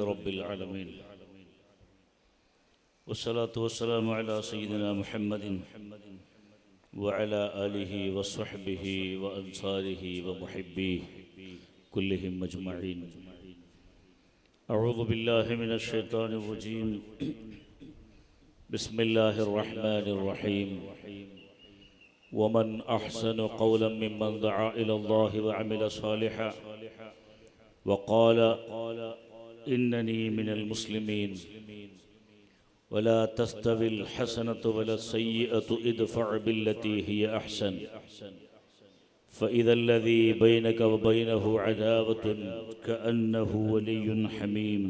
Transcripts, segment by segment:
رب العالمين والصلاة والسلام على سيدنا محمد وعلى آله وصحبه وأنصاره ومحبيه كلهم أجمعين. أعوذ بالله من الشيطان الرجيم. بسم الله الرحمن الرحيم. ومن أحسن قولا ممن دعا إلى الله وعمل صالحا وقال إنني من المسلمين. ولا تستوي الحسنة ولا السيئة ادفع بالتي هي أحسن فإذا الذي بينك وبينه عداوة كأنه ولي حميم.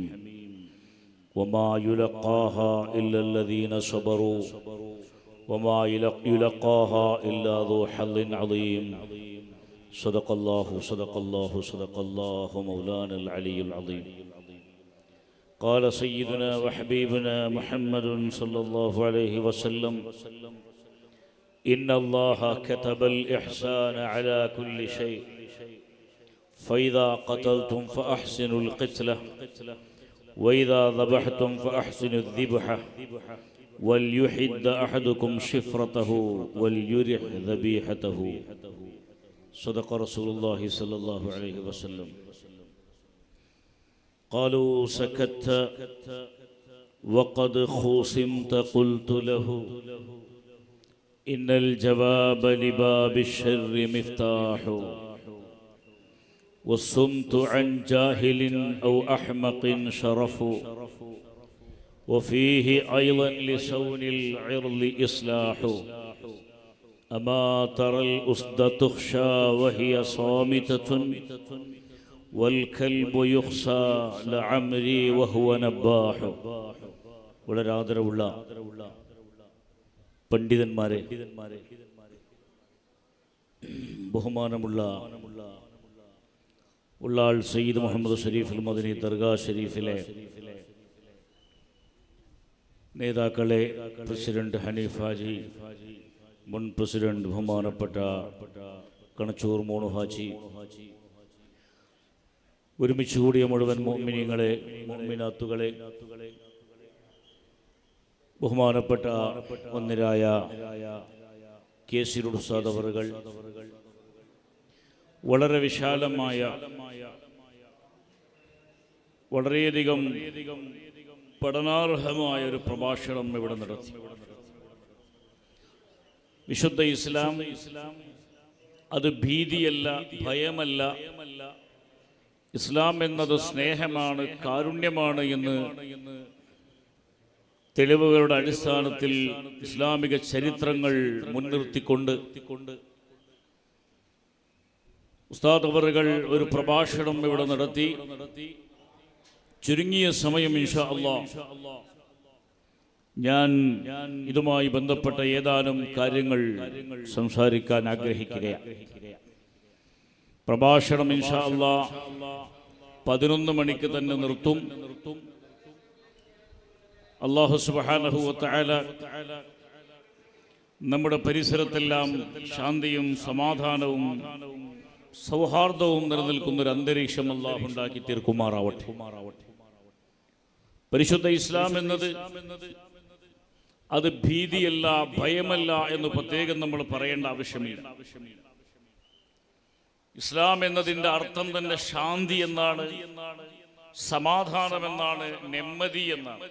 وما يلقاها إلا الذين صبروا وما يلقاها إلا ذو حظ عظيم. صدق الله صدق الله صدق الله مولانا العلي العظيم. قال سيدنا وحبيبنا محمد صلى الله عليه وسلم: إن الله كتب الإحسان على كل شيء فإذا قتلتم فأحسنوا القتلة وإذا ذبحتم فأحسنوا الذبحة وليحد أحدكم شفرته وليرح ذبيحته. صدق رسول الله صلى الله عليه وسلم. قالوا سكت وقد خوصمت قلت له إن الجواب لباب الشر مفتاح والصمت عن جاهل أو أحمق شرف وفيه أيضا لصون العرض إصلاح. أما ترى الأسد تخشى وهي صامتة والكلب يخشى لعمري وهو نباح. വളരെ ആദരവുള്ള പണ്ഡിതന്മാരെ, ബഹുമാനമുള്ള ഉള്ളാൾ സയ്യിദ് മുഹമ്മദ് ഷരീഫുൽ മദനി ദർഗാ ഷരീഫിലെ നേതാക്കളെ, പ്രസിഡന്റ് ഹനീഫ് ഹാജി, മുൻ പ്രസിഡന്റ് ബഹുമാനപ്പെട്ട കണച്ചൂർ മോണു ഹാജി, ഒരുമിച്ച് കൂടിയ മുഴുവൻ മുഅ്മിനീങ്ങളെ, മുഅ്മിനാത്തുകളെ, ബഹുമാനപ്പെട്ട ഒന്നിരായ കേസിലുൽ ഉസ്താദ് അവറുകൾ, വളരെ വിശാലമായ, വളരെയധികം പഠനാർഹമായ ഒരു പ്രഭാഷണം ഇവിടെ നടത്തി. വിശുദ്ധ ഇസ്ലാം അത് ഭീതിയല്ല, ഭയമല്ല. ഇസ്ലാം എന്നത് സ്നേഹമാണ്, കാരുണ്യമാണ് എന്ന് തെളിവുകളുടെ അടിസ്ഥാനത്തിൽ ഇസ്ലാമിക ചരിത്രങ്ങൾ മുൻനിർത്തിക്കൊണ്ട് ഉസ്താദ് അവറുകൾ ഒരു പ്രഭാഷണം ഇവിടെ നടത്തി. ചുരുങ്ങിയ സമയം ഇൻഷാ അല്ലാഹ് ഞാൻ ഇതുമായി ബന്ധപ്പെട്ട ഏതാനും കാര്യങ്ങൾ സംസാരിക്കാൻ ആഗ്രഹിക്കുകയാണ്. പ്രഭാഷണം ഇൻഷാ അല്ലാഹ് 11 മണിക്ക് തന്നെ നിർത്തും. അല്ലാഹു സുബ്ഹാനഹു വ തആല നമ്മുടെ പരിസരത്തെല്ലാം ശാന്തിയും സമാധാനവും സൗഹാർദ്ദവും നിലനിൽക്കുന്ന ഒരു അന്തരീക്ഷം അല്ലാഹു ഉണ്ടാക്കി തീർക്കുമാറാവട്ടെ. പരിശുദ്ധ ഇസ്ലാം എന്നത് അത് ഭീതിയല്ല, ഭയമല്ല എന്ന് പ്രത്യേകം നമ്മൾ പറയേണ്ട ആവശ്യമില്ല. ഇസ്ലാം എന്നതിൻ്റെ അർത്ഥം തന്നെ ശാന്തി എന്നാണ്, സമാധാനം എന്നാണ്, നെമ്മതി എന്നാണ്.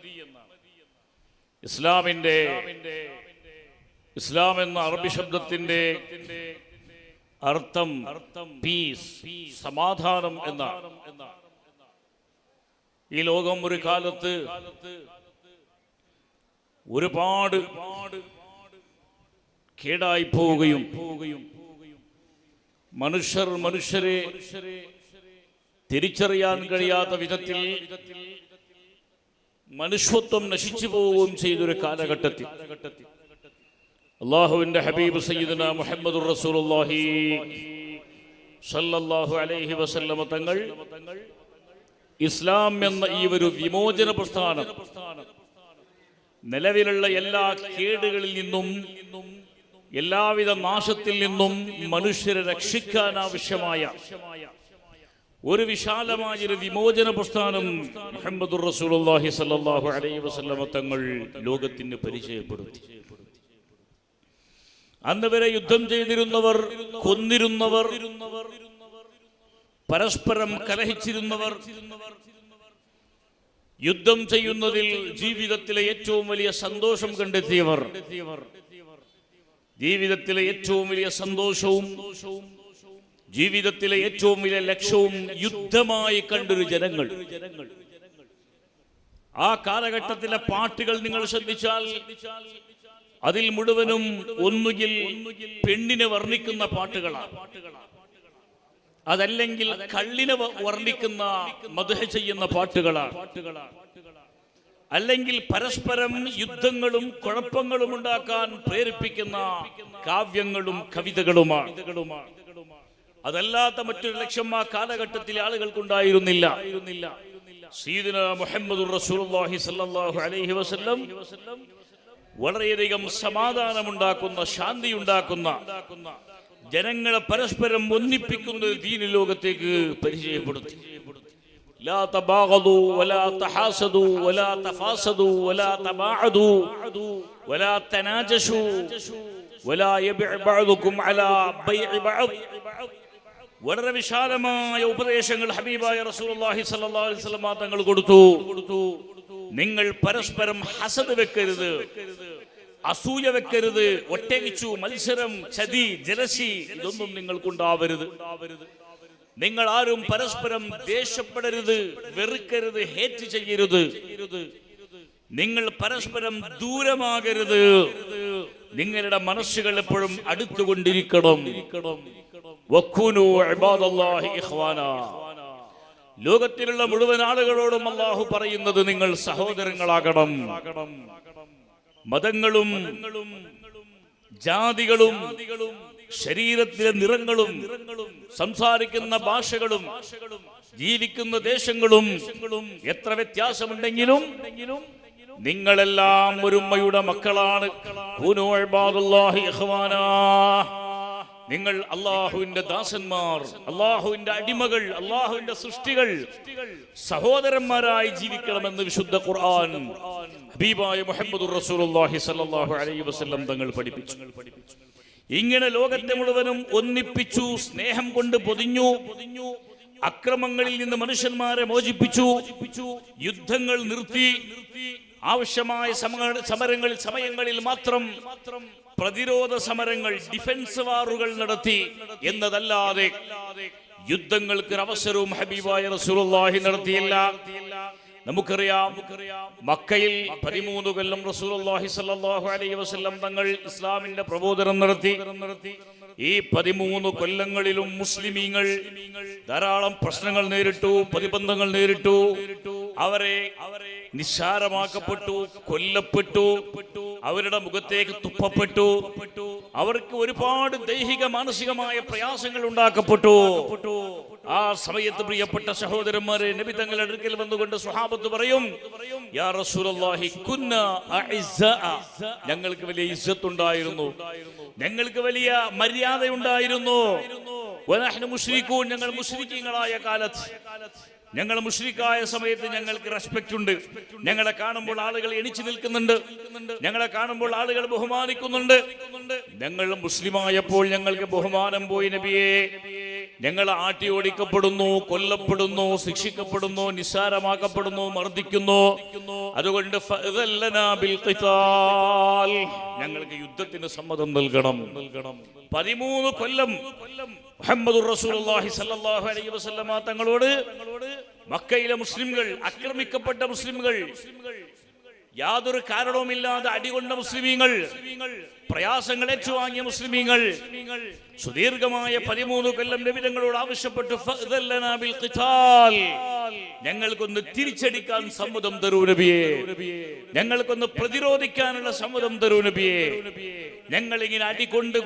ഇസ്ലാം എന്ന അറബി ശബ്ദത്തിന്റെ അർത്ഥം പീസ്, സമാധാനം എന്നാണ്. ഈ ലോകം ഒരു കാലത്ത് ഒരുപാട് കേടായി പോവുകയും മനുഷ്യരെ തിരിച്ചറിയാൻ കഴിയാത്ത വിധത്തിൽ മനുഷ്യത്വം നശിച്ചു പോവുകയും ചെയ്തൊരു കാലഘട്ടത്തിൽ അല്ലാഹുവിന്റെ ഹബീബ് സയ്യിദുനാ മുഹമ്മദുർ റസൂലുള്ളാഹി സല്ലല്ലാഹു അലൈഹി വസല്ലമ തങ്ങൾ ഇസ്ലാം എന്ന ഈ ഒരു വിമോചന പ്രസ്ഥാനം നിലവിലുള്ള എല്ലാ കേടുകളിൽ നിന്നും എല്ലാവിധ നാശത്തിൽ നിന്നും മനുഷ്യരെ രക്ഷിക്കാൻ ആവശ്യമായ ഒരു വിശാലമായൊരു വിമോചന പ്രസ്ഥാനം മുഹമ്മദുർ റസൂലുള്ളാഹി സ്വല്ലല്ലാഹു അലൈഹി വസല്ലമ തങ്ങൾ ലോകത്തിന് പരിചയപ്പെടുത്തി. അന്ന് വരെ യുദ്ധം ചെയ്തിരുന്നവർ, കൊന്നിരുന്നവർ, പരസ്പരം കലഹിച്ചിരുന്നവർ, യുദ്ധം ചെയ്യുന്നതിൽ ജീവിതത്തിലെ ഏറ്റവും വലിയ സന്തോഷം കണ്ടെത്തിയവർ, ജീവിതത്തിലെ ഏറ്റവും വലിയ സന്തോഷവും ജീവിതത്തിലെ ഏറ്റവും വലിയ ലക്ഷ്യവും യുദ്ധമായി കണ്ടൊരു ജനങ്ങൾ. ആ കാലഘട്ടത്തിലെ പാട്ടുകൾ നിങ്ങൾ ശ്രദ്ധിച്ചാൽ അതിൽ മുഴുവനും ഒന്നുകിൽ പെണ്ണിനെ വർണ്ണിക്കുന്ന പാട്ടുകളാണ്, അതല്ലെങ്കിൽ കള്ളിനെ വർണ്ണിക്കുന്ന മദ്ഹ് ചെയ്യുന്ന പാട്ടുകളാണ്, അല്ലെങ്കിൽ പരസ്പരം യുദ്ധങ്ങളും കുഴപ്പങ്ങളും ഉണ്ടാക്കാൻ പ്രേരിപ്പിക്കുന്ന കാവ്യങ്ങളും കവിതകളുമാണ്. അതല്ലാത്ത മറ്റൊരു ലക്ഷ്യം ആ കാലഘട്ടത്തിലെ ആളുകൾക്കുണ്ടായിരുന്നില്ല. സയ്യിദുനാ മുഹമ്മദുർ റസൂലുള്ളാഹി സ്വല്ലല്ലാഹു അലൈഹി വസല്ലം വളരെയധികം സമാധാനമുണ്ടാക്കുന്ന, ശാന്തിയുണ്ടാക്കുന്ന, ജനങ്ങളെ പരസ്പരം ഒന്നിപ്പിക്കുന്ന ദീൻ ലോകത്തേക്ക് പരിചയപ്പെടുത്തി. ലാ തബാഗദു വലാ തഹാസദു വലാ തഫാസദു വലാ തബാഅദു വലാ തനാജശു വലാ യബിഅ ബഅദുകും അലാ ബൈഇ ബഅദ്. വളരെ വിശാലമായ ഉപദേശങ്ങൾ ഹബീബായ റസൂലുള്ളാഹി സ്വല്ലല്ലാഹു അലൈഹി വസല്ലം തങ്ങൾ കൊടുത്തു. നിങ്ങൾ പരസ്പരം ഹസദ് വെക്കരുത്, അസൂയ വെക്കരുത്, ഒട്ടേകിച്ചു മത്സരം, ചതി, ജലസി ഇതൊന്നും നിങ്ങൾക്കുണ്ടാവരുത്. നിങ്ങൾ ആരും പരസ്പരം ദേഷ്യപ്പെടരുത്, വെറുക്കരുത്, ഹേറ്റ് ചെയ്യരുത്. നിങ്ങൾ പരസ്പരം ദൂരമാകരുത്. നിങ്ങളുടെ മനസ്സുകൾ എപ്പോഴും അടുത്തുകൊണ്ടിരിക്കണം. വഖൂനു ഇബാദല്ലാഹി ഇഖ്വാനാ. ലോകത്തിലുള്ള മുഴുവൻ ആളുകളോടും അല്ലാഹു പറയുന്നത് നിങ്ങൾ സഹോദരങ്ങളാകണം. മതങ്ങളും ജാതികളും ശരീരത്തിലെ നിറങ്ങളും സംസാരിക്കുന്ന ഭാഷകളും ജീവിക്കുന്ന ദേശങ്ങളും എത്ര വ്യത്യാസമുണ്ടെങ്കിലും നിങ്ങളെല്ലാം ഒരു ഉമ്മയുടെ മക്കളാണ്. കൂനൂ ഇബാദല്ലാഹി ഇഖ്വാനാ. നിങ്ങൾ അല്ലാഹുവിന്റെ ദാസന്മാർ, അല്ലാഹുവിന്റെ അടിമകൾ, അല്ലാഹുവിന്റെ സൃഷ്ടികൾ, സഹോദരന്മാരായി ജീവിക്കണമെന്ന് വിശുദ്ധ ഖുർആൻ ഹബീബായ മുഹമ്മദുർ റസൂലുള്ളാഹി സ്വല്ലല്ലാഹു അലൈഹി വസല്ലം തങ്ങൾ പഠിപ്പിച്ചു. ഇങ്ങനെ ലോകത്തെ മുഴുവനും ഒന്നിപ്പിച്ചു, സ്നേഹം കൊണ്ട് പൊതിഞ്ഞു, അക്രമങ്ങളിൽ നിന്ന് മനുഷ്യന്മാരെ മോചിപ്പിച്ചു, യുദ്ധങ്ങൾ നിർത്തി, ആവശ്യമായ സമയങ്ങളിൽ മാത്രം പ്രതിരോധ സമരങ്ങൾ, ഡിഫൻസ് വാറുകൾ നടത്തി എന്നതല്ലാതെ യുദ്ധങ്ങൾക്ക് അവസരവും ഹബീബായ റസൂലുള്ളാഹി നടത്തിയില്ല. നമുക്കറിയാം, മക്കയിൽ 13 കൊല്ലം റസൂലുള്ളാഹി സ്വല്ലല്ലാഹു അലൈഹി വസല്ലം തങ്ങൾ ഇസ്ലാമിന്റെ പ്രബോധനം നടത്തി. ഈ 13 കൊല്ലങ്ങളിലും മുസ്ലിമീങ്ങൾ ധാരാളം പ്രശ്നങ്ങൾ നേരിട്ടു, പ്രതിബന്ധങ്ങൾ നേരിട്ടു. അവരെ നിസ്സാരമാക്കപ്പെട്ടു, കൊല്ലപ്പെട്ടു, അവരുടെ മുഖത്തേക്ക് തുപ്പപ്പെട്ടു, അവർക്ക് ഒരുപാട് ദൈഹിക മാനസികമായ പ്രയാസങ്ങൾ ഉണ്ടാക്കപ്പെട്ടു. ആ സമയത്ത് പ്രിയപ്പെട്ട സഹോദരന്മാരെ, നബി തങ്ങളുടെ അടുക്കൽ വന്നുകൊണ്ട് സ്വഹാബത്ത് പറയും, യാ റസൂലുള്ളാഹി കുന്നാ അഇസ്സാ. ഞങ്ങൾക്ക് വലിയ ഇസ്സത്ത് ഉണ്ടായിരുന്നു, ഞങ്ങൾക്ക് വലിയ മര്യാദ ഉണ്ടായിരുന്നു. വനഹ്നു മുശ്രികൂൻ. ഞങ്ങൾ മുശ്രിക്കീങ്ങളായ കാലത്ത്, ഞങ്ങൾ മുശ്രിക്കായ സമയത്ത് ഞങ്ങൾക്ക് റെസ്പെക്ട് ഉണ്ട്. ഞങ്ങളെ കാണുമ്പോൾ ആളുകൾ എണിച്ചു നിൽക്കുന്നുണ്ട്, ഞങ്ങളെ കാണുമ്പോൾ ആളുകൾ ബഹുമാനിക്കുന്നുണ്ട്. ഞങ്ങൾ മുസ്ലിമായപ്പോൾ ഞങ്ങൾക്ക് ബഹുമാനം പോയി നബിയെ. ഞങ്ങൾ ആട്ടി ഓടിക്കപ്പെടുന്നു, കൊല്ലപ്പെടുന്നു, ശിക്ഷിക്കപ്പെടുന്നു, നിസ്സാരമാക്കപ്പെടുന്നു, മർദ്ദിക്കുന്നു. അതുകൊണ്ട് ഞങ്ങൾക്ക് യുദ്ധത്തിന് സമ്മതം നൽകണം. 13 കൊല്ലം മുഹമ്മദുർ റസൂലുള്ളാഹി സ്വല്ലല്ലാഹു അലൈഹി വസല്ലമ തങ്ങളോട് മക്കയിലെ മുസ്ലിംകൾ, ആക്രമിക്കപ്പെട്ട മുസ്ലിംകൾ, യാതൊരു കാരണവുമില്ലാതെ അടികൊണ്ട മുസ്ലിമീങ്ങൾ, പ്രയാസങ്ങൾ ഏറ്റുവാങ്ങിയ മുസ്ലിമീങ്ങൾ സുദീർഘമായ 13 കൊല്ലം നബി തങ്ങളോട് ആവശ്യപ്പെട്ടു, ഞങ്ങൾക്കൊന്ന് തിരിച്ചടിക്കാൻ സമ്മതം തരൂ നബിയെ, ഞങ്ങൾക്കൊന്ന് പ്രതിരോധിക്കാനുള്ള സമ്മതം തരൂ നബിയെ. ഞങ്ങൾ ഇങ്ങനെ അടികൊണ്ട്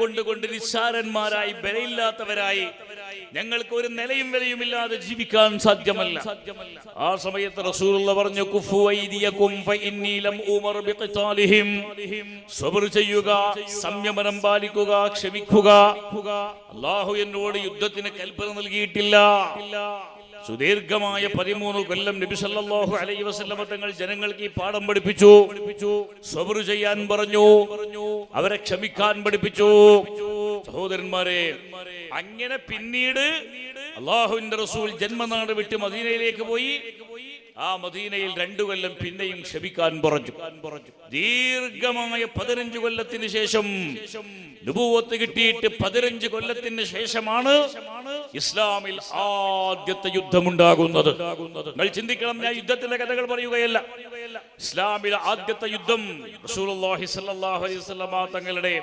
നിസ്സാരന്മാരായി, ബലയില്ലാത്തവരായി, ഞങ്ങൾക്ക് ഒരു നിലയും വിലയുമില്ലാതെ ജീവിക്കാൻ സാധ്യമല്ല. ആ സമയത്ത് റസൂലുള്ള പറഞ്ഞു, കുഫു ഐദിയകും ഫഇന്നി ലം ഉമർ ബിഖിതാലിഹിം. സബ്ർ ചെയ്യുക, സംയമനം പാലിക്കുക, ക്ഷമിക്കുക. അല്ലാഹു എന്നോട് യുദ്ധത്തിന് കൽപ്പന നൽകിയിട്ടില്ല. സുദീർഘമായ 13 കൊല്ലം നബി സല്ലല്ലാഹു അലൈഹി വസല്ലമ തങ്ങൾ ജനങ്ങൾക്ക് ഈ പാഠം പഠിപ്പിച്ചു. സബ്ർ ചെയ്യാൻ പറഞ്ഞു, അവരെ ക്ഷമിക്കാൻ പഠിപ്പിച്ചു. സഹോദരന്മാരെ, അങ്ങനെ പിന്നീട് അല്ലാഹുവിന്റെ റസൂൽ ജന്മനാട് വിട്ട് മദീനയിലേക്ക് പോയി. ആ മദീനയിൽ 2 കൊല്ലം പിന്നെയും ക്ഷമിക്കാൻ പറഞ്ഞു. ദീർഘമായ 15 കൊല്ലത്തിന് ശേഷം, നുബുവത്ത് കിട്ടിയിട്ട് 15 കൊല്ലത്തിന് ശേഷമാണ് ഇസ്ലാമിൽ ആദ്യത്തെ യുദ്ധമുണ്ടാകുന്നത്. നിങ്ങൾ ചിന്തിക്കണം, ഞാൻ യുദ്ധത്തിന്റെ കഥകൾ പറയുകയല്ല. ഇസ്ലാമിലെ ആദ്യത്തെ യുദ്ധം റസൂലുള്ളാഹി സ്വല്ലല്ലാഹു അലൈഹി വസല്ലമ തങ്ങളുടെ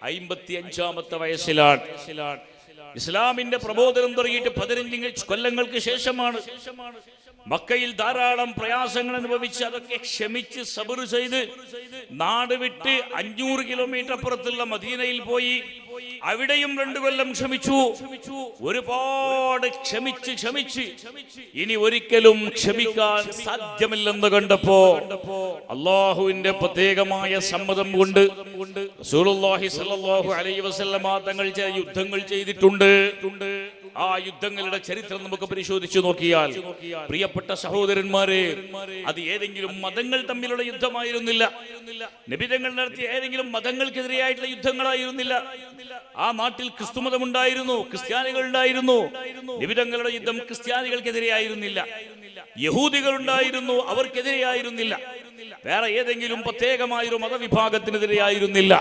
55ാമത്തെ വയസ്സിലാണ്. ഇസ്ലാമിന്റെ പ്രബോധനം തുടങ്ങിയിട്ട് 15 കൊല്ലങ്ങൾക്ക് ശേഷമാണ്. മക്കയിൽ ധാരാളം പ്രയാസങ്ങൾ അനുഭവിച്ച് അതൊക്കെ ക്ഷമിച്ച് സബർ ചെയ്ത് നാട് വിട്ട് 500 കിലോമീറ്റർ അപ്പുറത്തുള്ള മദീനയിൽ പോയി. അവിടെയും 2 കൊല്ലം ക്ഷമിച്ചു. ഒരുപാട് ക്ഷമിച്ച് ഇനി ഒരിക്കലും ക്ഷമിക്കാൻ സാധ്യമില്ലെന്ന് കണ്ടപ്പോ അള്ളാഹുവിന്റെ പ്രത്യേകമായ സമ്മതം കൊണ്ട് റസൂലുള്ളാഹി സ്വല്ലല്ലാഹു അലൈഹി വസല്ലമ തങ്ങൾ ചില യുദ്ധങ്ങൾ ചെയ്തിട്ടുണ്ട്. ആ യുദ്ധങ്ങളുടെ ചരിത്രം നമുക്ക് പരിശോധിച്ചു നോക്കിയാൽ, പ്രിയപ്പെട്ട സഹോദരന്മാരെ, അത് ഏതെങ്കിലും മതങ്ങൾ തമ്മിലുള്ള യുദ്ധമായിരുന്നില്ല. നബി തങ്ങൾ നടത്തിയ ഏതെങ്കിലും മതങ്ങൾക്കെതിരെയായിട്ടുള്ള യുദ്ധങ്ങളായിരുന്നില്ല. ആ നാട്ടിൽ ക്രിസ്തു മതം ഉണ്ടായിരുന്നു, ക്രിസ്ത്യാനികൾ ഉണ്ടായിരുന്നു. നബി തങ്ങളുടെ യുദ്ധം ക്രിസ്ത്യാനികൾക്കെതിരെയായിരുന്നില്ല. യഹൂദികൾ ഉണ്ടായിരുന്നു, അവർക്കെതിരെയായിരുന്നില്ല. വേറെ ഏതെങ്കിലും പ്രത്യേകമായൊരു മതവിഭാഗത്തിനെതിരെയായിരുന്നില്ല.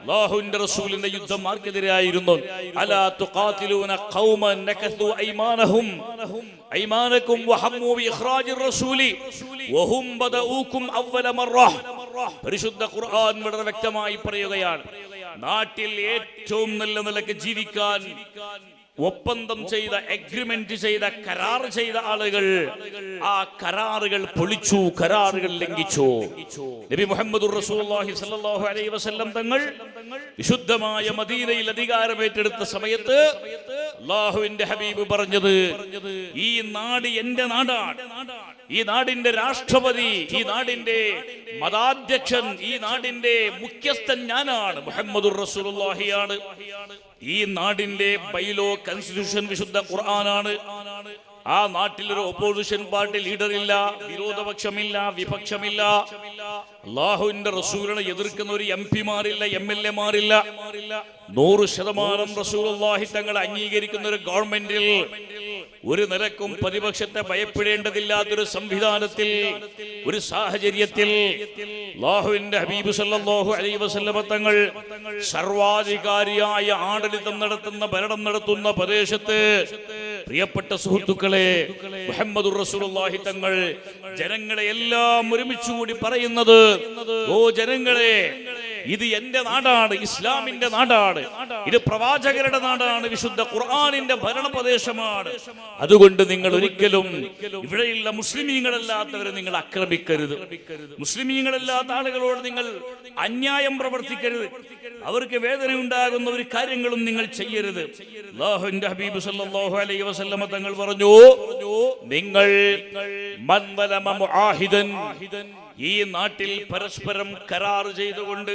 അല്ലാഹുവിന്റെ റസൂലിന്റെ യുദ്ധം ആർക്കെതിരെയായിരുന്നു? അലാ തുഖാതിലൂന ഖൗമൻ നകസു ഐമാനഹും ഐമാനകും വഹമ്മു ബിഇഖ്റാജിർ റസൂലി വഹും ബദഊകും അവ്വല മറ. പരിശുദ്ധ ഖുർആൻ വളരെ വ്യക്തമായി പറയുകയാണ്, നാട്ടിൽ ഏറ്റവും നല്ല നിലയ്ക്ക് ജീവിക്കാൻ ഒപ്പന്തം ചെയ്ത, എഗ്രിമെന്റ് ചെയ്ത, കരാർ ചെയ്ത ആളുകൾ ആ കരാറുകൾ പൊളിച്ചു, കരാറുകൾ ലംഘിച്ചു. നബി മുഹമ്മദുർ റസൂലുള്ളാഹി സ്വല്ലല്ലാഹു അലൈഹി വസല്ലം തങ്ങൾ വിശുദ്ധമായ മദീനയിൽ അധികാരമേറ്റെടുത്ത സമയത്ത് അല്ലാഹുവിന്റെ ഹബീബ് പറഞ്ഞത്, ഈ നാട് എന്റെ നാടാണ്, ഈ നാടിന്റെ രാഷ്ട്രപതി, ഈ നാടിന്റെ മതാധ്യക്ഷൻ, ഈ നാടിന്റെ മുഖ്യസ്ഥൻ ഞാനാണ്, മുഹമ്മദുർ റസൂലുള്ളാഹിയാണ്. ഈ നാടിന്റെ ബൈലോ, കോൺസ്റ്റിറ്റ്യൂഷൻ വിശുദ്ധ ഖുർആനാണ്. ആ നാട്ടിലൊരു ഓപ്പോസിഷൻ പാർട്ടി ലീഡർ ഇല്ല, വിരോധപക്ഷമില്ല, വിപക്ഷമില്ല. അല്ലാഹുവിന്റെ റസൂലിനെ എതിർക്കുന്ന ഒരു MP-മാരില്ല, MLA മാരില്ല. 100% റസൂലുള്ളാഹി തങ്ങളെ അംഗീകരിക്കുന്ന ഒരു ഗവൺമെന്റിൽ, ഒരു നിലക്കും പ്രതിപക്ഷത്തെ ഭയപ്പെടേണ്ടതില്ലാത്തൊരു സംവിധാനത്തിൽ, ഒരു സാഹചര്യത്തിൽ അല്ലാഹുവിന്റെ ഹബീബ് സല്ലല്ലാഹു അലൈഹി വസല്ലമ തങ്ങൾ സർവാധികാരിയായ ആഡളിതം നടത്തുന്ന, ഭരണം നടത്തുന്ന പ്രദേശത്ത്, പ്രിയപ്പെട്ട സുഹൃത്തുക്കളെ, മുഹമ്മദുർ റസൂലുള്ളാഹി തങ്ങൾ ജനങ്ങളെ എല്ലാം ഒരുമിച്ച് കൂടി പറയുന്നത്, ഓ ജനങ്ങളെ, ഇത് എന്റെ നാടാണ്, ഇസ്ലാമിന്റെ നാടാണ്, ഇത് പ്രവാചകരുടെ നാടാണ്, വിശുദ്ധ ഖുർആനിന്റെ ഭരണപ്രദേശമാണ്. അതുകൊണ്ട് നിങ്ങൾ ഒരിക്കലും ഇവിടെയുള്ള മുസ്ലിമീങ്ങളല്ലാത്തവരെ നിങ്ങൾ ആക്രമിക്കരുത്, മുസ്ലിമീങ്ങളല്ലാത്ത ആളുകളോട് നിങ്ങൾ അന്യായം പ്രവർത്തിക്കരുത്, അവർക്ക് വേദന ഉണ്ടാകുന്ന ഒരു കാര്യങ്ങളും നിങ്ങൾ ചെയ്യരുത്. അല്ലാഹുവിന്റെ ഹബീബ് സല്ലല്ലാഹു അലൈഹി വസല്ലമ തങ്ങൾ പറഞ്ഞു, നിങ്ങൾ മൻ വലമ മുആഹിദൻ, ഈ നാട്ടിൽ പരസ്പരം കരാർ ചെയ്തുകൊണ്ട്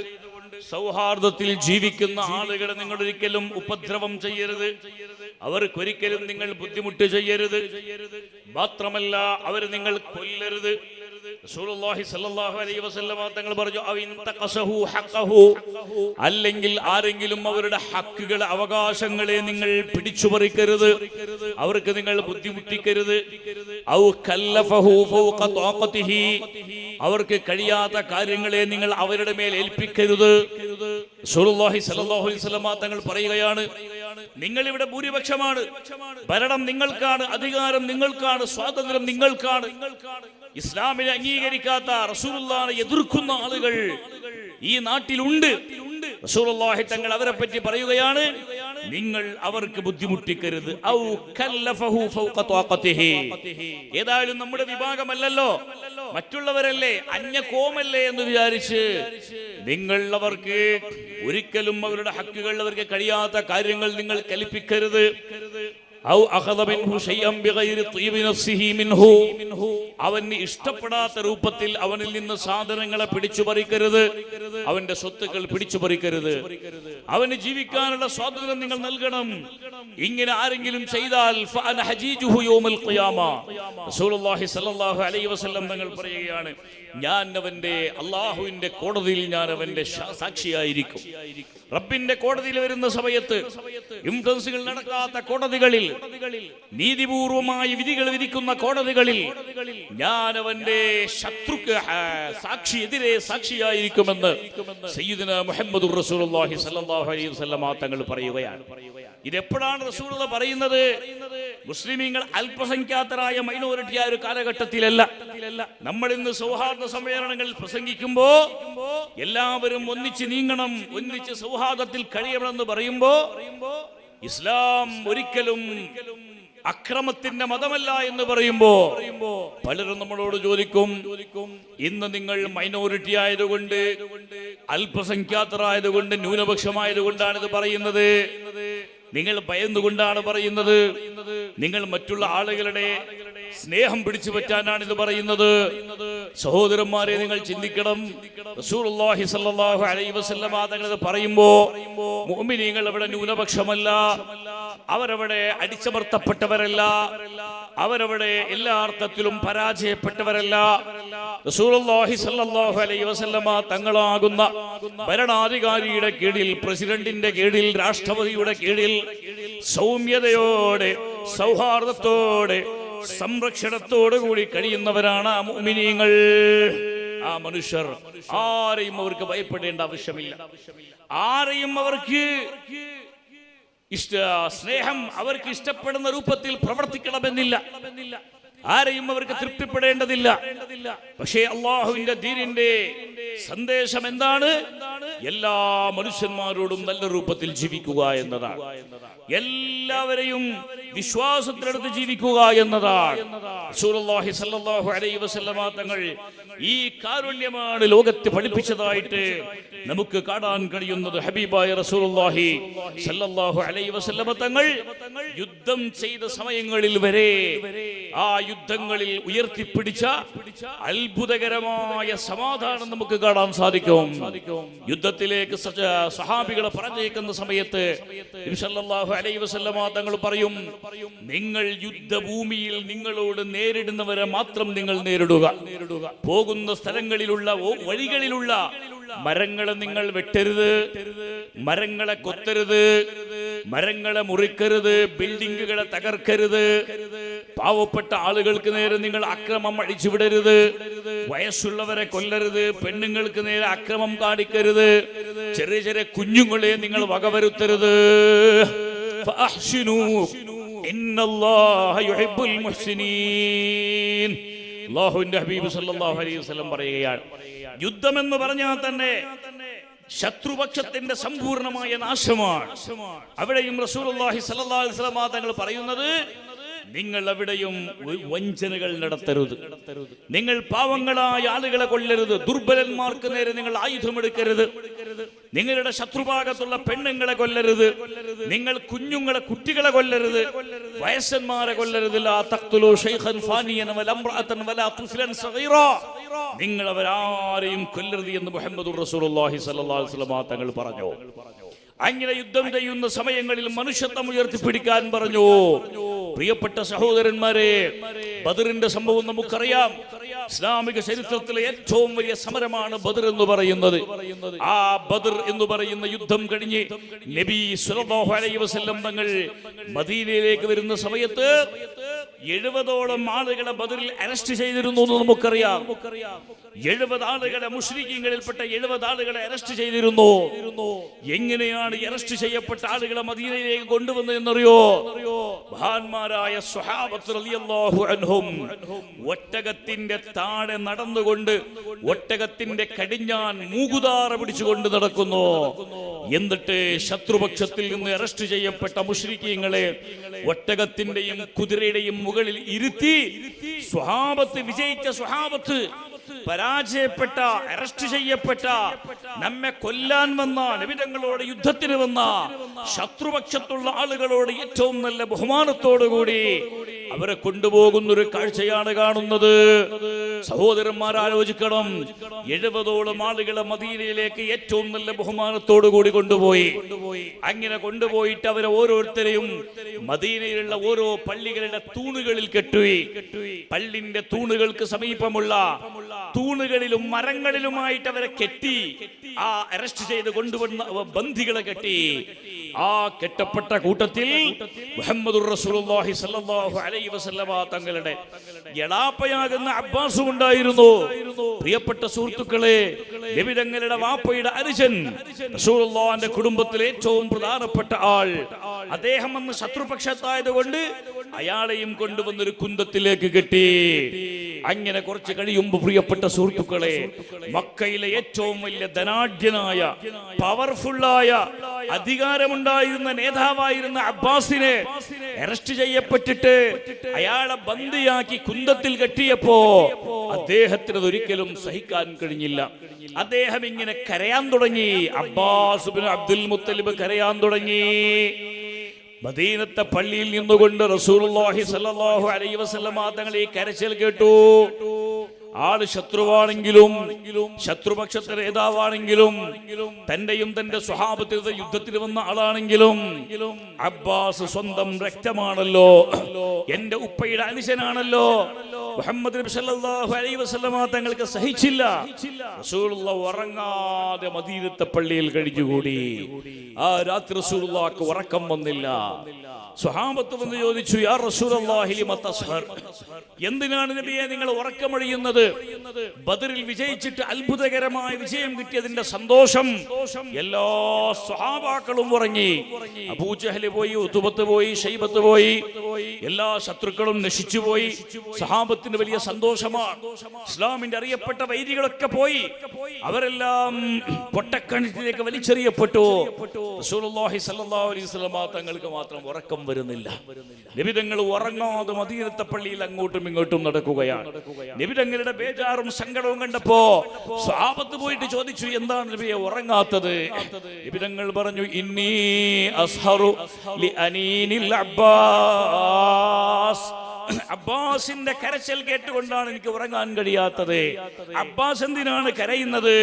സൗഹാർദ്ദത്തിൽ ജീവിക്കുന്ന ആളുകളെ നിങ്ങൾ ഒരിക്കലും ഉപദ്രവം ചെയ്യരുത്, അവർക്കൊരിക്കലും നിങ്ങൾ ബുദ്ധിമുട്ട് ചെയ്യരുത്. മാത്രമല്ല അവരെ നിങ്ങൾ കൊല്ലരുത്. റസൂലുള്ളാഹി സ്വല്ലല്ലാഹു അലൈഹി വസല്ലമ തങ്ങൾ പറഞ്ഞു, അവിൻ തഖസഹു ഹഖഹു, അല്ലെങ്കിൽ ആരെങ്കിലും അവരുടെ ഹക്കുകൾ, അവകാശങ്ങളെ നിങ്ങൾ പിടിച്ചു പറിക്കരുത്, അവർക്ക് നിങ്ങൾ ബുദ്ധിമുട്ടിക്കരുത്. ഔ കല്ലഫഹു ഫൗഖ ത്വാഖതിഹി, അവർക്ക് കഴിയാത്ത കാര്യങ്ങളെ നിങ്ങൾ അവരുടെ മേൽ ഏൽപ്പിക്കരുത്. റസൂലുള്ളാഹി സ്വല്ലല്ലാഹു അലൈഹി വസല്ലമ തങ്ങൾ പറയുകയാണ്, നിങ്ങൾ ഇവിടെ ഭൂരിപക്ഷമാണ്, ഭരണം നിങ്ങൾക്കാണ്, അധികാരം നിങ്ങൾക്കാണ്, സ്വാതന്ത്ര്യം നിങ്ങൾക്കാണ്. ഇസ്ലാമിനെ അംഗീകരിക്കാത്ത, റസൂലുള്ളാഹിനെ എതിർക്കുന്ന ആളുകൾ ഈ നാട്ടിലുണ്ട്. റസൂലുള്ളാഹി തങ്ങൾ അവരെ പറ്റി പറയുകയാണ്, നിങ്ങൾ അവർക്ക് ബുദ്ധിമുട്ടിക്കരുത്. ഔ കല്ലഫഹു ഫൗഖ ത്വാഖതിഹി, ഏതായാലും നമ്മുടെ വിഭാഗമല്ലല്ലോ, മറ്റുള്ളവരല്ലേ, അന്യ കോമല്ലേ എന്ന് വിചാരിച്ച് നിങ്ങൾ അവർക്ക് ഒരിക്കലും അവരുടെ ഹക്കുകൾ, അവർക്ക് കഴിയാത്ത കാര്യങ്ങൾ നിങ്ങൾ കൽപ്പിക്കരുത്. ഔ അഖദ മിൻഹു ശൈഅൻ ബിഗൈരി ത്വീബി നഫ്സിഹി മിൻഹു, അവന് ഇഷ്ടപ്പെടാത്ത രൂപത്തിൽ അവനിൽ നിന്ന് സാധനങ്ങളെ പിടിച്ചു പറിക്കരുത്, അവന്റെ സ്വത്തുക്കൾ പിടിച്ചു പറിക്കരുത്. അവന് ജീവിക്കാനുള്ള സ്വാതന്ത്ര്യം നിങ്ങൾ നൽകണം. ഇങ്ങനെ ആരെങ്കിലും ചെയ്താൽ ഫഅന ഹജീജുഹു യൗമൽ ഖിയാമ. റസൂലുള്ളാഹി സ്വല്ലല്ലാഹു അലൈഹി വസല്ലം തങ്ങൾ പറയുകയാണ്, ഞാൻ അവന്റെ അല്ലാഹുവിന്റെ കോടതിയിൽ ഞാൻ അവന്റെ സാക്ഷിയായിരിക്കും. റബ്ബിന്റെ കോടതിയിൽ വരുന്ന സമയത്ത് ഇംപ്രൻസുകൾ നടക്കാത്ത കോടതികളിൽ, നീതിപൂർവമായി വിധികൾ വിധിക്കുന്ന കോടതികളിൽ ഞാൻ അവന്റെ എതിരെ സാക്ഷിയായിരിക്കുമെന്ന് സയ്യിദുനാ മുഹമ്മദുർ റസൂലുള്ളാഹി സ്വല്ലല്ലാഹു അലൈഹി വസല്ലം തങ്ങൾ പറയുകയാണ്. ഇതെപ്പോഴാണ് റസൂലുള്ള പറയുന്നത്? മുസ്ലിമീങ്ങൾ അല്പസംഖ്യാതരായ മൈനോറിറ്റിയായ ഒരു കാലഘട്ടത്തിലല്ല. നമ്മൾ ഇന്ന് സൗഹാർദ്ദ സമ്മേളനങ്ങളിൽ പ്രസംഗിക്കുമ്പോ എല്ലാവരും ഒന്നിച്ച് നീങ്ങണം, ഒന്നിച്ച് സൗഹാർദ്ദത്തിൽ കഴിയണമെന്ന് പറയുമ്പോ ഇസ്ലാം ഒരിക്കലും അക്രമത്തിന്റെ മതമല്ല എന്ന് പറയുമ്പോ പലരും നമ്മളോട് ചോദിക്കും, ഇന്ന് നിങ്ങൾ മൈനോറിറ്റി ആയതുകൊണ്ട്, അല്പസംഖ്യാതരായതുകൊണ്ട്, ന്യൂനപക്ഷമായതുകൊണ്ടാണ് ഇത് പറയുന്നത്, നിങ്ങൾ ഭയന്നുകൊണ്ടാണ് പറയുന്നത്, നിങ്ങൾ മറ്റുള്ള ആളുകളുടെ സ്നേഹം പിടിച്ചു പറ്റാനാണ് ഇത് പറയുന്നത്. സഹോദരന്മാരെ, നിങ്ങൾ ചിന്തിക്കണം. റസൂലുള്ളാഹി സ്വല്ലല്ലാഹു അലൈഹി വസല്ലം തങ്ങൾ പറയുമ്പോ മുഅ്മിനീങ്ങൾ അവിടെ ന്യൂനപക്ഷമല്ല, അവരവിടെ അടിച്ചമർത്തപ്പെട്ടവരല്ല, അവരവിടെ എല്ലാ അർത്ഥത്തിലും പരാജയപ്പെട്ടവരല്ല. റസൂലുള്ളാഹി സ്വല്ലല്ലാഹു അലൈഹി വസല്ലം തങ്ങളാകുന്ന ഭരണാധികാരിയുടെ കീഴിൽ, പ്രസിഡന്റിന്റെ കീഴിൽ, രാഷ്ട്രപതിയുടെ കീഴിൽ സൗമ്യതയോടെ, സൗഹാർദ്ദത്തോടെ, സംരക്ഷണത്തോടു കൂടി കഴിയുന്നവരാണ് ആ മുഅ്മിനീങ്ങൾ. ആ മനുഷ്യർ ആരെയും അവർക്ക് ഭയപ്പെടേണ്ട ആവശ്യമില്ല. ആരെയും അവർക്ക് സ്നേഹം അവർക്ക് ഇഷ്ടപ്പെടുന്ന രൂപത്തിൽ പ്രവർത്തിക്കണമെന്നില്ല. ആരെയും അവർക്ക് തൃപ്തിപ്പെടേണ്ടതില്ല. പക്ഷേ അള്ളാഹുവിന്റെ ദീനിന്റെ സന്ദേശം എന്താണ്? എല്ലാ മനുഷ്യന്മാരോടും നല്ല രൂപത്തിൽ ജീവിക്കുക എന്നതാണ്. എല്ലാവരെയും വിശ്വാസത്തിലെടുത്ത് ജീവിക്കുക എന്നതാണ്. റസൂലുള്ളാഹി സ്വല്ലല്ലാഹു അലൈഹി വസല്ലം തങ്ങൾ ഈ കാരുണ്യമാണ് ലോകത്തെ പഠിപ്പിച്ചതായിട്ട് നമുക്ക് കാണാൻ കഴിയുന്നത്. ഹബീബായ റസൂലുള്ളാഹി സ്വല്ലല്ലാഹു അലൈഹി വസല്ലം തങ്ങൾ യുദ്ധം ചെയ്ത സമയങ്ങളിൽ വരെ ആ യുദ്ധങ്ങളിൽ ഉയർത്തിപ്പിടിച്ച അത്ഭുതകരമായ സമാധാനം നമുക്ക് കാണാൻ സാധിക്കും. യുദ്ധത്തിലേക്ക് സഹാബികളെ പറഞ്ഞേക്കുന്ന സമയത്ത് നബി സല്ലല്ലാഹു അലൈഹി വസല്ലം തങ്ങൾ പറയും, നിങ്ങൾ യുദ്ധഭൂമിയിൽ നിങ്ങളോട് നേരിടുന്നവരെ മാത്രം നിങ്ങൾ നേരിടുക. പോകുന്ന സ്ഥലങ്ങളിലുള്ള വഴികളിലുള്ള മരങ്ങളെ നിങ്ങൾ വെട്ടരുത്, മരങ്ങളെ കൊത്തരുത്, മരങ്ങളെ മുറിക്കരുത്, ബിൽഡിങ്ങുകളെ തകർക്കരുത്, പാവപ്പെട്ട ആളുകൾക്ക് നേരെ നിങ്ങൾ അക്രമം അഴിച്ചുവിടരുത്, വയസ്സുള്ളവരെ കൊല്ലരുത്, പെണ്ണുങ്ങൾക്ക് നേരെ അക്രമം കാണിക്കരുത്, ചെറിയ ചെറിയ കുഞ്ഞുങ്ങളെ നിങ്ങൾ വകവരുത്തരുത്. അല്ലാഹുവിന്റെ ഹബീബ് സല്ലല്ലാഹു അലൈഹി വസല്ലം പറയുകയാണ്, യുദ്ധം എന്ന് പറഞ്ഞാൽ തന്നെ ശത്രുപക്ഷത്തിന്റെ സമ്പൂർണമായ നാശമാണ്. അവിടെയും റസൂലുള്ളാഹി സ്വല്ലല്ലാഹു അലൈഹി വസല്ലം തങ്ങൾ പറയുന്നത്, നിങ്ങൾ എവിടെയും വഞ്ചനകൾ നടത്തരുത്, നിങ്ങൾ പാവങ്ങളായ ആളുകളെ കൊല്ലരുത്, ദുർബലന്മാർക്ക് നേരെ നിങ്ങൾ ആയുധമെടുക്കരുത്, നിങ്ങളുടെ ശത്രുഭാഗത്തുള്ള പെണ്ണുങ്ങളെ കൊല്ലരുത്, നിങ്ങൾ കുട്ടികളെ കൊല്ലരുത്, വയസ്സന്മാരെ കൊല്ലരുത്. ലാ തഖ്തുലൂ ശൈഖൻ ഫാനിയൻ വലാ ഇംറഅതൻ വലാ തുഫ്ലൻ സഗീറാ, നിങ്ങൾ അവരാരെയും കൊല്ലരുത് എന്ന് മുഹമ്മദുർ റസൂലുള്ളാഹി സ്വല്ലല്ലാഹു അലൈഹി വസല്ലം തങ്ങൾ പറഞ്ഞു. അങ്ങനെ യുദ്ധം ചെയ്യുന്ന സമയങ്ങളിൽ മനുഷ്യത്വം ഉയർത്തിപ്പിടിക്കാൻ പറഞ്ഞു. പ്രിയപ്പെട്ട സഹോദരന്മാരെ, ബദറിന്റെ സംഭവം നമുക്കറിയാം. ഇസ്ലാമിക ചരിത്രത്തിലെ ഏറ്റവും വലിയ സമരമാണ് ബദർ എന്ന് പറയുന്നത്. ആ ബദർ എന്ന് പറയുന്ന യുദ്ധം കഴിഞ്ഞ് നബി സല്ലല്ലാഹു അലൈഹി വസല്ലം തങ്ങൾ മദീനയിലേക്ക് വരുന്ന സമയത്ത് 70ഓളം ആളുകളെ ബദറിൽ അറസ്റ്റ് ചെയ്തിരുന്നു എന്ന് നമുക്കറിയാം. 70 ആളുകളെ, മുശ്രിക്കീങ്ങളിൽപ്പെട്ട 70 ആളുകളെ അറസ്റ്റ് ചെയ്തിരുന്നു. എങ്ങനെയാണ് അറസ്റ്റ് ചെയ്യപ്പെട്ട ആളുകളെ മദീനയിലേക്ക് കൊണ്ടുവന്നതെന്നറിയോ? മഹാന്മാരായ സ്വഹാബത്ത് റളിയല്ലാഹു അൻഹും ഒട്ടകത്തിന്റെ താഴെ നടന്നുകൊണ്ട് ഒട്ടകത്തിന്റെ കടിഞ്ഞാൻ മൂകുതാറ പിടിച്ചുകൊണ്ട് നടക്കുന്നു. എന്നിട്ട് ശത്രുപക്ഷത്തിൽ നിന്ന് അറസ്റ്റ് ചെയ്യപ്പെട്ട മുശ്രിക്കീങ്ങളെ ഒട്ടകത്തിന്റെയും കുതിരയുടെയും മുകളിൽ ഇരുത്തി വിജയിച്ച സ്വഹാബത്ത്, പരാജയപ്പെട്ട, അറസ്റ്റ് ചെയ്യപ്പെട്ട, നമ്മെ കൊല്ലാൻ വന്ന, നബിതങ്ങളോട് യുദ്ധത്തിന് വന്ന ശത്രുപക്ഷത്തുള്ള ആളുകളോട് ഏറ്റവും നല്ല ബഹുമാനത്തോടുകൂടി അവരെ കൊണ്ടുപോകുന്ന ഒരു കാഴ്ചയാണ് കാണുന്നത്. സഹോദരന്മാർ ആലോചിക്കണം, 70ഓളം ആളുകളെ മദീനയിലേക്ക് ഏറ്റവും നല്ല ബഹുമാനത്തോടു കൂടി കൊണ്ടുപോയി. അങ്ങനെ കൊണ്ടുപോയിട്ട് അവരെ ഓരോരുത്തരെയും മദീനയിലുള്ള ഓരോ പള്ളികളുടെ തൂണുകളിൽ കെട്ടി. പള്ളിന്റെ തൂണുകൾക്ക് സമീപമുള്ള തൂണുകളിലും മരങ്ങളിലുമായിട്ട് അവരെ കെട്ടി. ആ അറസ്റ്റ് ചെയ്ത് കൊണ്ടുവന്ന ബന്ദികളെ കെട്ടി. ആ കെട്ടപ്പെട്ട കൂട്ടത്തിൽ മുഹമ്മദുർ റസൂലുള്ളാഹി സ്വല്ലല്ലാഹു അലൈഹി വസല്ലമ തങ്ങളുടെ എളാപ്പയാകുന്ന അബ്ബാസും ഉണ്ടായിരുന്നു. പ്രിയപ്പെട്ട സുഹൃത്തുക്കളെ, നബി തങ്ങളുടെ വാപ്പയുടെ അനുജൻ, റസൂലുള്ളാഹിന്റെ കുടുംബത്തിലെ ഏറ്റവും പ്രധാനപ്പെട്ട ആൾ. അദ്ദേഹം അന്ന് ശത്രുപക്ഷത്തായതുകൊണ്ട് അയാളെയും കൊണ്ടുവന്നൊരു കുന്തത്തിലേക്ക് കെട്ടി. അങ്ങനെ കുറച്ച് കഴിയുമ്പോൾ പ്രിയപ്പെട്ട സുഹൃത്തുക്കളെ, മക്കയിലെ ഏറ്റവും വലിയ ധനാഢ്യനായ പവർഫുള്ളായ അധികാരമുണ്ടായിരുന്ന നേതാവായിരുന്ന അബ്ബാസിനെ അറസ്റ്റ് ചെയ്യപ്പെട്ടിട്ട് അയാളെ ബന്ദിയാക്കി കുന്തത്തിൽ കെട്ടിയപ്പോ അദ്ദേഹത്തിന് ഒരിക്കലും സഹിക്കാൻ കഴിഞ്ഞില്ല. അദ്ദേഹം ഇങ്ങനെ കരയാൻ തുടങ്ങി. അബ്ബാസ് ബിൻ അബ്ദുൽ മുത്തലിബ് കരയാൻ തുടങ്ങി. മദീനത്തെ പള്ളിയിൽ നിന്നുകൊണ്ട് റസൂലുള്ളാഹി സ്വല്ലല്ലാഹു അലൈഹി വസല്ലമ തങ്ങൾ ഈ കരച്ചിൽ കേട്ടു. ആള് ശത്രുവാണെങ്കിലും ശത്രുപക്ഷത്തെ നേതാവാണെങ്കിലും തന്റെയും തന്റെ സ്വഹാബത്തിന്റെ യുദ്ധത്തിൽ വന്ന ആളാണെങ്കിലും അബ്ബാസ് സ്വന്തം രക്തമാണല്ലോ, എന്റെ ഉപ്പയുടെ അനുജനാണല്ലോ. മുഹമ്മദ് നബി സല്ലല്ലാഹു അലൈഹി വസല്ലമ തങ്ങൾക്ക് സഹിച്ചില്ല. റസൂലുള്ളാഹി ഉറങ്ങാതെ മദീനത്തെ പള്ളിയിൽ കഴിഞ്ഞുകൂടി. ആ രാത്രി റസൂലുള്ളാഹിക്ക് ഉറക്കം വന്നില്ല. സ്വഹാബത്ത് വന്ന് ചോദിച്ചു, യാ റസൂലല്ലാഹി ലിമ തസ്ഹർ, എന്തിനാണ് നബിയെ നിങ്ങൾ ഉറക്കമൊഴിയുന്നത്? ബദറിൽ വിജയിച്ചിട്ട് അത്ഭുതകരമായ വിജയം കിട്ടിയതിന്റെ സന്തോഷം. എല്ലാ സ്വഹാബാക്കളും ഉറങ്ങി. അബൂജഹൽ പോയി, ഉതുബത്ത് പോയി, ശൈബത്ത് പോയി, എല്ലാ ശത്രുക്കളും നശിച്ചുപോയി. സ്വഹാബത്തിന് വലിയ സന്തോഷമാണ്. ഇസ്ലാമിന്റെ അറിയപ്പെട്ട വൈരികളൊക്കെ പോയി. അവരെല്ലാം പൊട്ടക്കിണറ്റിലേക്ക് വലിച്ചെറിയപ്പെട്ടു. റസൂലുള്ളാഹി സ്വല്ലല്ലാഹു അലൈഹി വസല്ലമ തങ്ങൾക്ക് മാത്രം ഉറക്കം വരുന്നില്ല. നബി തങ്ങൾ ഉറങ്ങാതെ മദീനത്തെ പള്ളിയിൽ അങ്ങോട്ടും ഇങ്ങോട്ടും നടക്കുകയാണ്. നബി തങ്ങളുടെ ബേജാറും സങ്കടവും കണ്ടപ്പോ സ്വഹാബത്ത് പോയിട്ട് ചോദിച്ചു, എന്താണ് നബിയെ ഉറങ്ങാത്തത്? നബി തങ്ങൾ പറഞ്ഞു, ഇന്നി അസ്ഹറു ലി അനീനിൽ അബ്ബാസ്, അബ്ബാസിന്റെ കരച്ചിൽ കേട്ടുകൊണ്ടാണ് എനിക്ക് ഉറങ്ങാൻ കഴിയാത്തത്. അബ്ബാസ് എന്തിനാണ് കരയുന്നത്?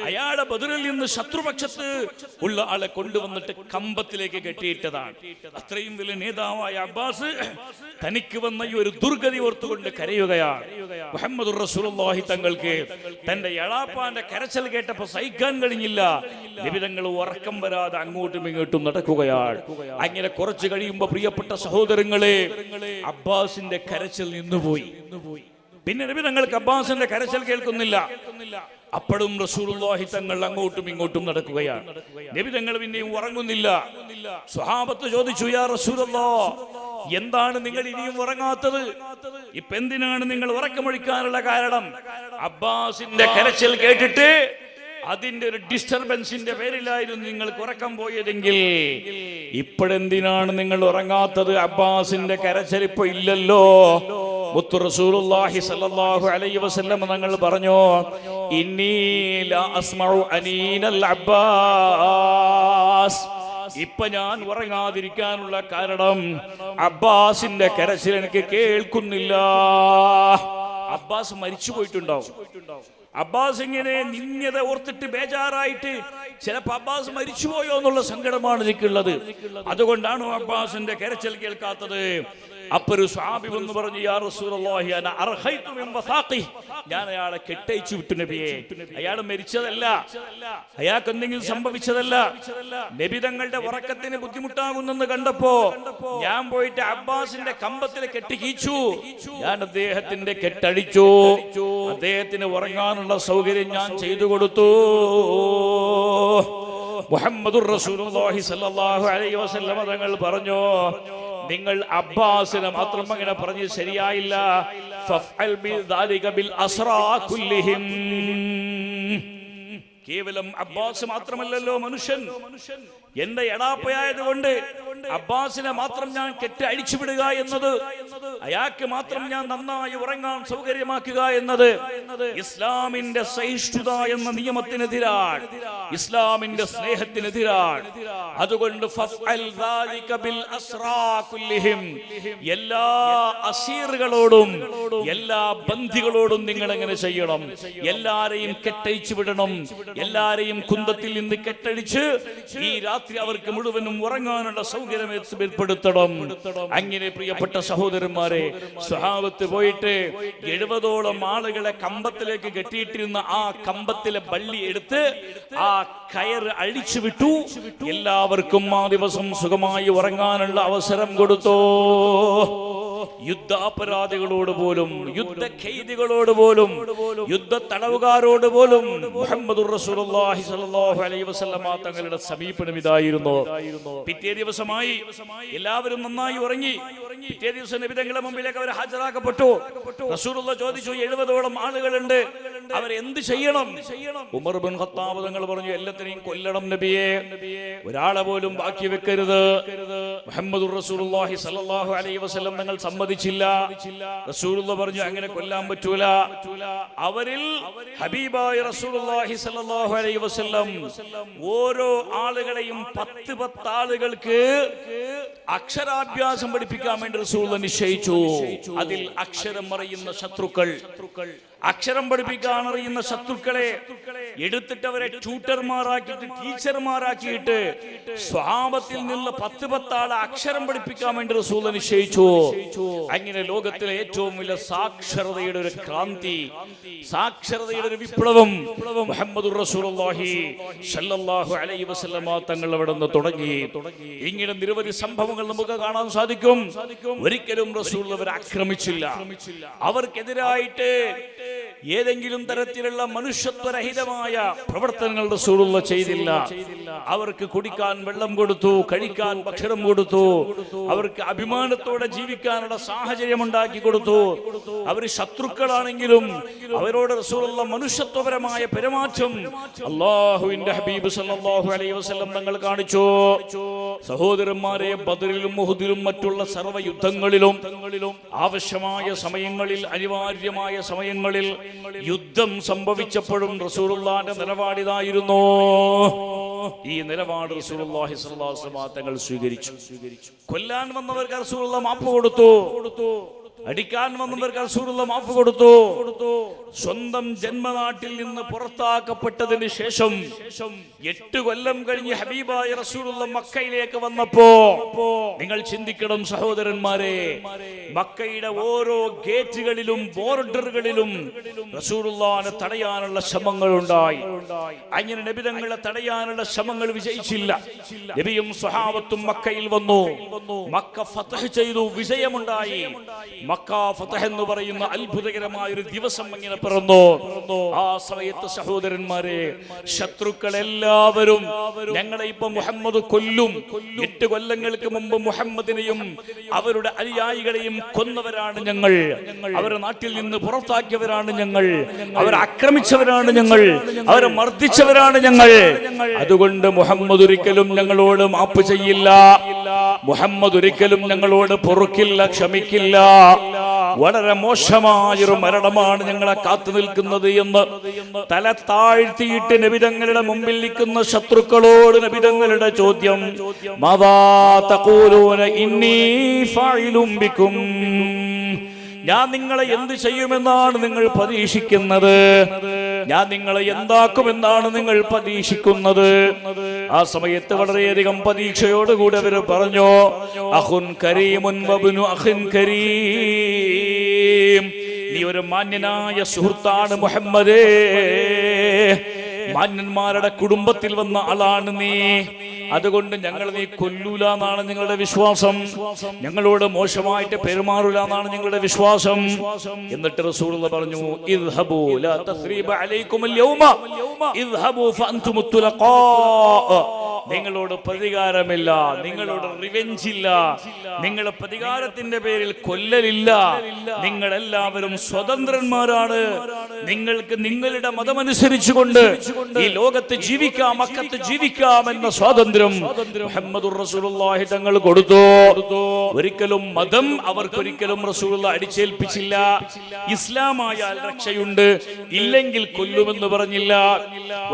അയാളെ ബദറിൽ നിന്ന് ശത്രുപക്ഷത്ത് ഉള്ള ആളെ കൊണ്ടുവന്നിട്ട് കമ്പത്തിലേക്ക് കെട്ടിയിട്ടതാണ്. അത്രയും വലിയ നേതാവായ അബ്ബാസ് തനിക്ക് വന്ന ഈ ഒരു ദുർഗതി ഓർത്തുകൊണ്ട് കരയുകയാണ്. മുഹമ്മദുർ റസൂലുള്ളാഹി തങ്ങൾക്ക് തന്റെ എളാപ്പാന്റെ കരച്ചിൽ കേട്ടപ്പോ സഹിക്കാൻ കഴിഞ്ഞില്ല. നബി തങ്ങൾ ഉറക്കം വരാതെ അങ്ങോട്ടും ഇങ്ങോട്ടും നടക്കുകയാണ്. അങ്ങനെ കുറച്ച് കഴിയുമ്പോ പ്രിയപ്പെട്ട സഹോദരങ്ങളെ, അബ്ബാസിന്റെ കരച്ചിൽ നിന്നുപോയി. പിന്നെ നബി തങ്ങൾക്ക് അബ്ബാസിന്റെ കരച്ചിൽ കേൾക്കുന്നില്ല. അപ്പോഴും റസൂലുള്ളാഹി തങ്ങൾ അങ്ങോട്ടും ഇങ്ങോട്ടും നടക്കുകയാണ്. നബി തങ്ങൾ പിന്നെയും ഉറങ്ങുന്നില്ല. സ്വഹാബത്ത് ചോദിച്ചു, യാ റസൂലല്ലാഹ്, എന്താണ് നിങ്ങൾ ഇനിയും ഉറങ്ങാത്തത്? ഇപ്പൊ എന്തിനാണ് നിങ്ങൾ ഉറക്കമൊഴിക്കാനുള്ള കാരണം? അബ്ബാസിന്റെ കരച്ചിൽ കേട്ടിട്ട് അതിന്റെ ഒരു ഡിസ്റ്റർബൻസിന്റെ പേരിലായിരുന്നു നിങ്ങൾക്ക് ഉറക്കം പോയതെങ്കിൽ ഇപ്പോഴെന്തിനാണ് നിങ്ങൾ ഉറങ്ങാത്തത്? അബ്ബാസിന്റെ കരച്ചിൽ ഇപ്പൊ ഇല്ലല്ലോ. മുത്തു റസൂലുള്ളാഹി സ്വല്ലല്ലാഹു അലൈഹി വസല്ലം തങ്ങൾ പറഞ്ഞു, ഇന്നി ലാ അസ്മഉ അനീനൽ അബ്ബാസ്, ഇപ്പൊ ഞാൻ ഉറങ്ങാതിരിക്കാനുള്ള കാരണം അബ്ബാസിന്റെ കരച്ചിൽ എനിക്ക് കേൾക്കുന്നില്ല. അബ്ബാസ് മരിച്ചു പോയിട്ടുണ്ടാവും. അബ്ബാസ് ഇങ്ങനെ നിന്യത ഓർത്തിട്ട് ബേജാറായിട്ട് ചിലപ്പോ അബ്ബാസ് മരിച്ചുപോയോ എന്നുള്ള സങ്കടമാണ് എനിക്കുള്ളത്. അതുകൊണ്ടാണ് അബ്ബാസിന്റെ കരച്ചിൽ കേൾക്കാത്തത്. അപ്പൊ ഒരു സ്വഹാബി എന്ന് പറഞ്ഞു, യാ റസൂലല്ലാഹി അന അർഹൈതു മിൻ വസാഖി, ഞാൻ അയാളെ കെട്ടയച്ചു വിട്ടു നബിയെ. അയാൾ മരിച്ചതല്ല, അയാൾക്ക് എന്തെങ്കിലും സംഭവിച്ചതല്ല. നബി തങ്ങളുടെ ഉറക്കത്തിന് ബുദ്ധിമുട്ടാകുന്നെന്ന് കണ്ടപ്പോ ഞാൻ പോയിട്ട് അബ്ബാസിന്റെ കമ്പത്തിൽ കെട്ടിക്കീച്ചു. ഞാൻ അദ്ദേഹത്തിന്റെ കെട്ടഴിച്ചു. അദ്ദേഹത്തിന് ഉറങ്ങാനുള്ള സൗകര്യം ഞാൻ ചെയ്തു കൊടുത്തു. മുഹമ്മദുർ റസൂലുള്ളാഹി സ്വല്ലല്ലാഹു അലൈഹി വസല്ലം തങ്ങൾ പറഞ്ഞു, നിങ്ങൾ അബ്ബാസിനെ മാത്രം അങ്ങനെ പറഞ്ഞ് ശരിയായില്ല. ഫഫ്അൽ ബിദാലിക ബിൽ അസ്റാ കുല്ലിഹിം, കേവലം അബ്ബാസ് മാത്രമല്ലല്ലോ മനുഷ്യൻ. എന്റെ എടാപ്പയായതുകൊണ്ട് അബ്ബാസിനെ മാത്രം ഞാൻ കെട്ടി അഴിച്ചുവിടുക എന്നത്, അയാൾക്ക് മാത്രം ഞാൻ നന്നായി ഉറങ്ങാൻ സൗകര്യമാക്കുക എന്നത് ഇസ്ലാമിന്റെ സഹിഷ്ണുത എന്ന നിയമത്തിനെതിരാണ്, ഇസ്ലാമിന്റെ സ്നേഹത്തിനെതിരാണ്. അതുകൊണ്ട് എല്ലാ അസീറുകളോടും എല്ലാ ബന്ധികളോടും നിങ്ങൾ എങ്ങനെ ചെയ്യണം? എല്ലാരെയും കെട്ടഴിച്ചു വിടണം, എല്ലാരെയും കുന്തത്തിൽ നിന്ന് കെട്ടഴിച്ച് ഈ രാത്രി അവർക്ക് മുഴുവനും ഉറങ്ങാനുള്ള സൗകര്യം ഏർപ്പെടുത്തണം. അങ്ങനെ പ്രിയപ്പെട്ട സഹോദരന്മാരെ, സ്വഹാബത്ത് പോയിട്ട് 70ഓളം ആളുകളെ കമ്പത്തിലേക്ക് കെട്ടിയിട്ടിരുന്ന ആ കമ്പത്തിലെ ബള്ളി എടുത്ത് ആ കയറ് അഴിച്ചു വിട്ടു. എല്ലാവർക്കും ആ ദിവസം സുഖമായി ഉറങ്ങാനുള്ള അവസരം കൊടുത്തു. യുദ്ധാപരാധികളോട് പോലും, യുദ്ധ ഖൈദികളോട് പോലും, യുദ്ധ തടവുകാരോട് പോലും മുഹമ്മദുർ റസൂലുള്ളാഹി സ്വല്ലല്ലാഹു അലൈഹി വസല്ലമ തങ്ങളുടെ സമീപനം ഇതായിരുന്നു. പിറ്റേ ദിവസമായി എല്ലാവരും നന്നായി ഉറങ്ങി. പിറ്റേ ദിവസം നബി തങ്ങളുടെ മുമ്പിലേക്ക് അവർ ഹാജരാക്കപ്പെട്ടു. റസൂലുള്ളാഹി ചോദിച്ചു, 70ഓളം ആളുകളുണ്ട്, അവരെന്ത് ചെയ്യണം? ഉമർ ബിൻ ഖത്താബ് തങ്ങൾ പറഞ്ഞു, എല്ലാത്തിനെയും കൊല്ലണം നബിയെ, ഒരാളെ പോലും ബാക്കി വെക്കരുത്. മുഹമ്മദുർ റസൂലുള്ളാഹി സ്വല്ലല്ലാഹു അലൈഹി വസല്ലം തങ്ങൾ സമ്മതിച്ചില്ല. റസൂലുള്ളാഹി പറഞ്ഞു, അങ്ങനെ കൊല്ലാൻ പറ്റൂല. അവരിൽ ഹബീബായ റസൂലുള്ളാഹി സ്വല്ലല്ലാഹു അലൈഹി വസല്ലം ഓരോ ആളുകളെയും 10 ആളുകൾക്ക് അക്ഷരാഭ്യാസം പഠിപ്പിക്കാൻ വേണ്ടി റസൂലുള്ളാഹി നിശ്ചയിച്ചു. അതിൽ അക്ഷരം അറിയുന്ന ശത്രുക്കൾ, അക്ഷരം പഠിപ്പിക്കാൻ അറിയുന്ന ശത്രുക്കളെ എടുത്തിട്ട് അവരെ ട്യൂട്ടർമാരാക്കിയിട്ട്, ടീച്ചർമാരാക്കിയിട്ട് സ്വഹാബത്തിൽ നിന്ന് 10 ആളെ അക്ഷരം പഠിപ്പിക്കാൻ വേണ്ടി റസൂലുള്ളാഹി നിശ്ചയിച്ചു. അങ്ങനെ ലോകത്തിലെ ഏറ്റവും വലിയ സാക്ഷരതയുടെ ഒരു ക്രാന്തി, സാക്ഷരതയുടെ ഒരു വിപ്ലവം മുഹമ്മദുർ റസൂലുള്ളാഹി സ്വല്ലല്ലാഹു അലൈഹി വസല്ലമ തങ്ങൾ അവിടെ നിന്ന് തുടങ്ങി. ഇങ്ങനെ നിരവധി സംഭവങ്ങൾ നമുക്ക് കാണാൻ സാധിക്കും. ഒരിക്കലും റസൂലുള്ളാഹി അവരെ ആക്രമിച്ചില്ല. അവർക്കെതിരായിട്ട് ഏതെങ്കിലും തരത്തിലുള്ള മനുഷ്യത്വരഹിതമായ പ്രവർത്തനങ്ങൾ റസൂലുള്ളാഹി ചെയ്തില്ല. അവർക്ക് കുടിക്കാൻ വെള്ളം കൊടുത്തു, കഴിക്കാൻ ഭക്ഷണം കൊടുത്തു, അവർക്ക് അഭിമാനത്തോടെ ജീവിക്കാനുള്ള സാഹചര്യം ഉണ്ടാക്കി കൊടുത്തു. അവർ ശത്രുക്കളാണെങ്കിലും അവരോട് റസൂലുള്ളാഹി മനുഷ്യത്വപരമായ പെരുമാറ്റം അല്ലാഹുവിന്റെ ഹബീബ് സല്ലല്ലാഹു അലൈഹി വസല്ലം തങ്ങൾ കാണിച്ചു. സഹോദരന്മാരെ, ബദറിലും ഉഹുദിലും മറ്റുള്ള സർവ്വ യുദ്ധങ്ങളിലും ആവശ്യമായ സമയങ്ങളിൽ, അനിവാര്യമായ സമയങ്ങളിൽ യുദ്ധം സംഭവിച്ചപ്പോഴും റസൂലുള്ളാഹിന്റെ നിലപാടിതായിരുന്നു. ഈ നിലപാട് റസൂലുള്ളാഹി സ്വല്ലല്ലാഹു അലൈഹി വസല്ലം തങ്ങൾ സ്വീകരിച്ചു. കൊല്ലാൻ വന്നവർക്ക് റസൂലുള്ളാഹി മാപ്പ് കൊടുത്തു, അടിക്കാൻ വന്നവർക്ക് റസൂലുള്ളാഹി മാപ്പ് കൊടുത്തു. സ്വന്തം ജന്മനാട്ടിൽ നിന്ന് പുറത്താക്കപ്പെട്ടതിന് ശേഷം 8 കൊല്ലം കഴിഞ്ഞ് ഹബീബായ റസൂലുള്ളാഹി മക്കയിലേക്ക് വന്നപ്പോ നിങ്ങൾ ചിന്തിക്കണം സഹോദരന്മാരെ, മക്കയുടെ ഓരോ ഗേറ്റുകളിലും ബോർഡറുകളിലും റസൂലുള്ളാഹിനെ തടയാനുള്ള ശ്രമങ്ങൾ ഉണ്ടായി. അങ്ങനെ നബി തങ്ങളെ തടയാനുള്ള ശ്രമങ്ങൾ വിജയിച്ചില്ല. നബിയും സ്വഹാബത്തും മക്കയിൽ വന്നു, മക്ക ഫതഹ് ചെയ്തു, വിജയമുണ്ടായി. മക്ക ഫതഹ് എന്ന് പറയുന്ന അത്ഭുതകരമായ ഒരു ദിവസം ഇങ്ങനെ പിറന്നു. ആ സമയത്ത് സഹോദരന്മാരെ, ശത്രുക്കളെല്ലാവരും ഞങ്ങളെ ഇപ്പൊ മുഹമ്മദ് കൊല്ലും, 8 കൊല്ലങ്ങൾക്ക് മുമ്പ് മുഹമ്മദിനെയും അവരുടെ അനുയായികളെയും കൊന്നവരാണ് ഞങ്ങൾ, അവരെ നാട്ടിൽ നിന്ന് പുറത്താക്കിയവരാണ് ഞങ്ങൾ, അവരെ ആക്രമിച്ചവരാണ് ഞങ്ങൾ, അവരെ മർദ്ദിച്ചവരാണ് ഞങ്ങൾ. അതുകൊണ്ട് മുഹമ്മദ് ഒരിക്കലും ഞങ്ങളോട് മാപ്പ് ചെയ്യില്ല, മുഹമ്മദ് ഒരിക്കലും ഞങ്ങളോട് പൊറുക്കില്ല, ക്ഷമിക്കില്ല. വളരെ മോശമായൊരു മരണമാണ് ഞങ്ങളെ കാത്തു നിൽക്കുന്നത് എന്ന് തല താഴ്ത്തിയിട്ട് നബിതങ്ങളുടെ മുമ്പിൽ നിൽക്കുന്ന ശത്രുക്കളോട് നബിതങ്ങളുടെ ചോദ്യം, മാദാ തഖൂലൂന ഇന്നി ഫാഇലും ബികും, ഞാൻ നിങ്ങളെ എന്ത് ചെയ്യുമെന്നാണ് നിങ്ങൾ പ്രതീക്ഷിക്കുന്നത്? ഞാൻ നിങ്ങളെ എന്താക്കുമെന്നാണ് നിങ്ങൾ പ്രതീക്ഷിക്കുന്നത്? ആ സമയത്ത് വളരെയധികം പ്രതീക്ഷയോടുകൂടി അവർ പറഞ്ഞു, അഖുൻ കരീമുൻ വബ്നു അഖിൻ കരീം, നീ ഒരു മാന്യനായ സുഹൃത്താണ് മുഹമ്മദേ, മാന്യന്മാരുടെ കുടുംബത്തിൽ വന്ന ആളാണ് നീ. അതുകൊണ്ട് ഞങ്ങൾ നീ കൊല്ലൂല എന്നാണ് നിങ്ങളുടെ വിശ്വാസം, ഞങ്ങളോട് മോശമായിട്ട് പെരുമാറൂല എന്നാണ് ഞങ്ങളുടെ വിശ്വാസം. എന്നിട്ട് റസൂലുള്ളാഹി പറഞ്ഞു, ഇദ്ഹബൂ ലാ തസ്രീബ അലൈക്കും അൽയൗമ ഇദ്ഹബൂ ഫഅൻതും തുലഖാ, നിങ്ങളോട് പ്രതികാരമില്ല, നിങ്ങളോട് റിവെഞ്ച് ഇല്ല, നിങ്ങളെ പ്രതികാരത്തിന്റെ പേരിൽ കൊല്ലലില്ല. നിങ്ങൾ എല്ലാവരും സ്വതന്ത്രന്മാരാണ്. നിങ്ങൾക്ക് നിങ്ങളുടെ മതമനുസരിച്ചുകൊണ്ട് ഈ ലോകത്ത് ജീവിക്കാം, മക്കത്ത് ജീവിക്കാം എന്ന സ്വാതന്ത്ര്യം മുഹമ്മദുർ റസൂലുള്ളാഹി തങ്ങൾ കൊടുത്തു. ഒരിക്കലും മതം അവർക്കൊരിക്കലും റസൂലുള്ളാഹി അടിച്ചേൽപ്പിച്ചില്ല. ഇസ്ലാമായാൽ രക്ഷയുണ്ട്, ഇല്ലെങ്കിൽ കൊല്ലുമെന്ന് പറഞ്ഞില്ല.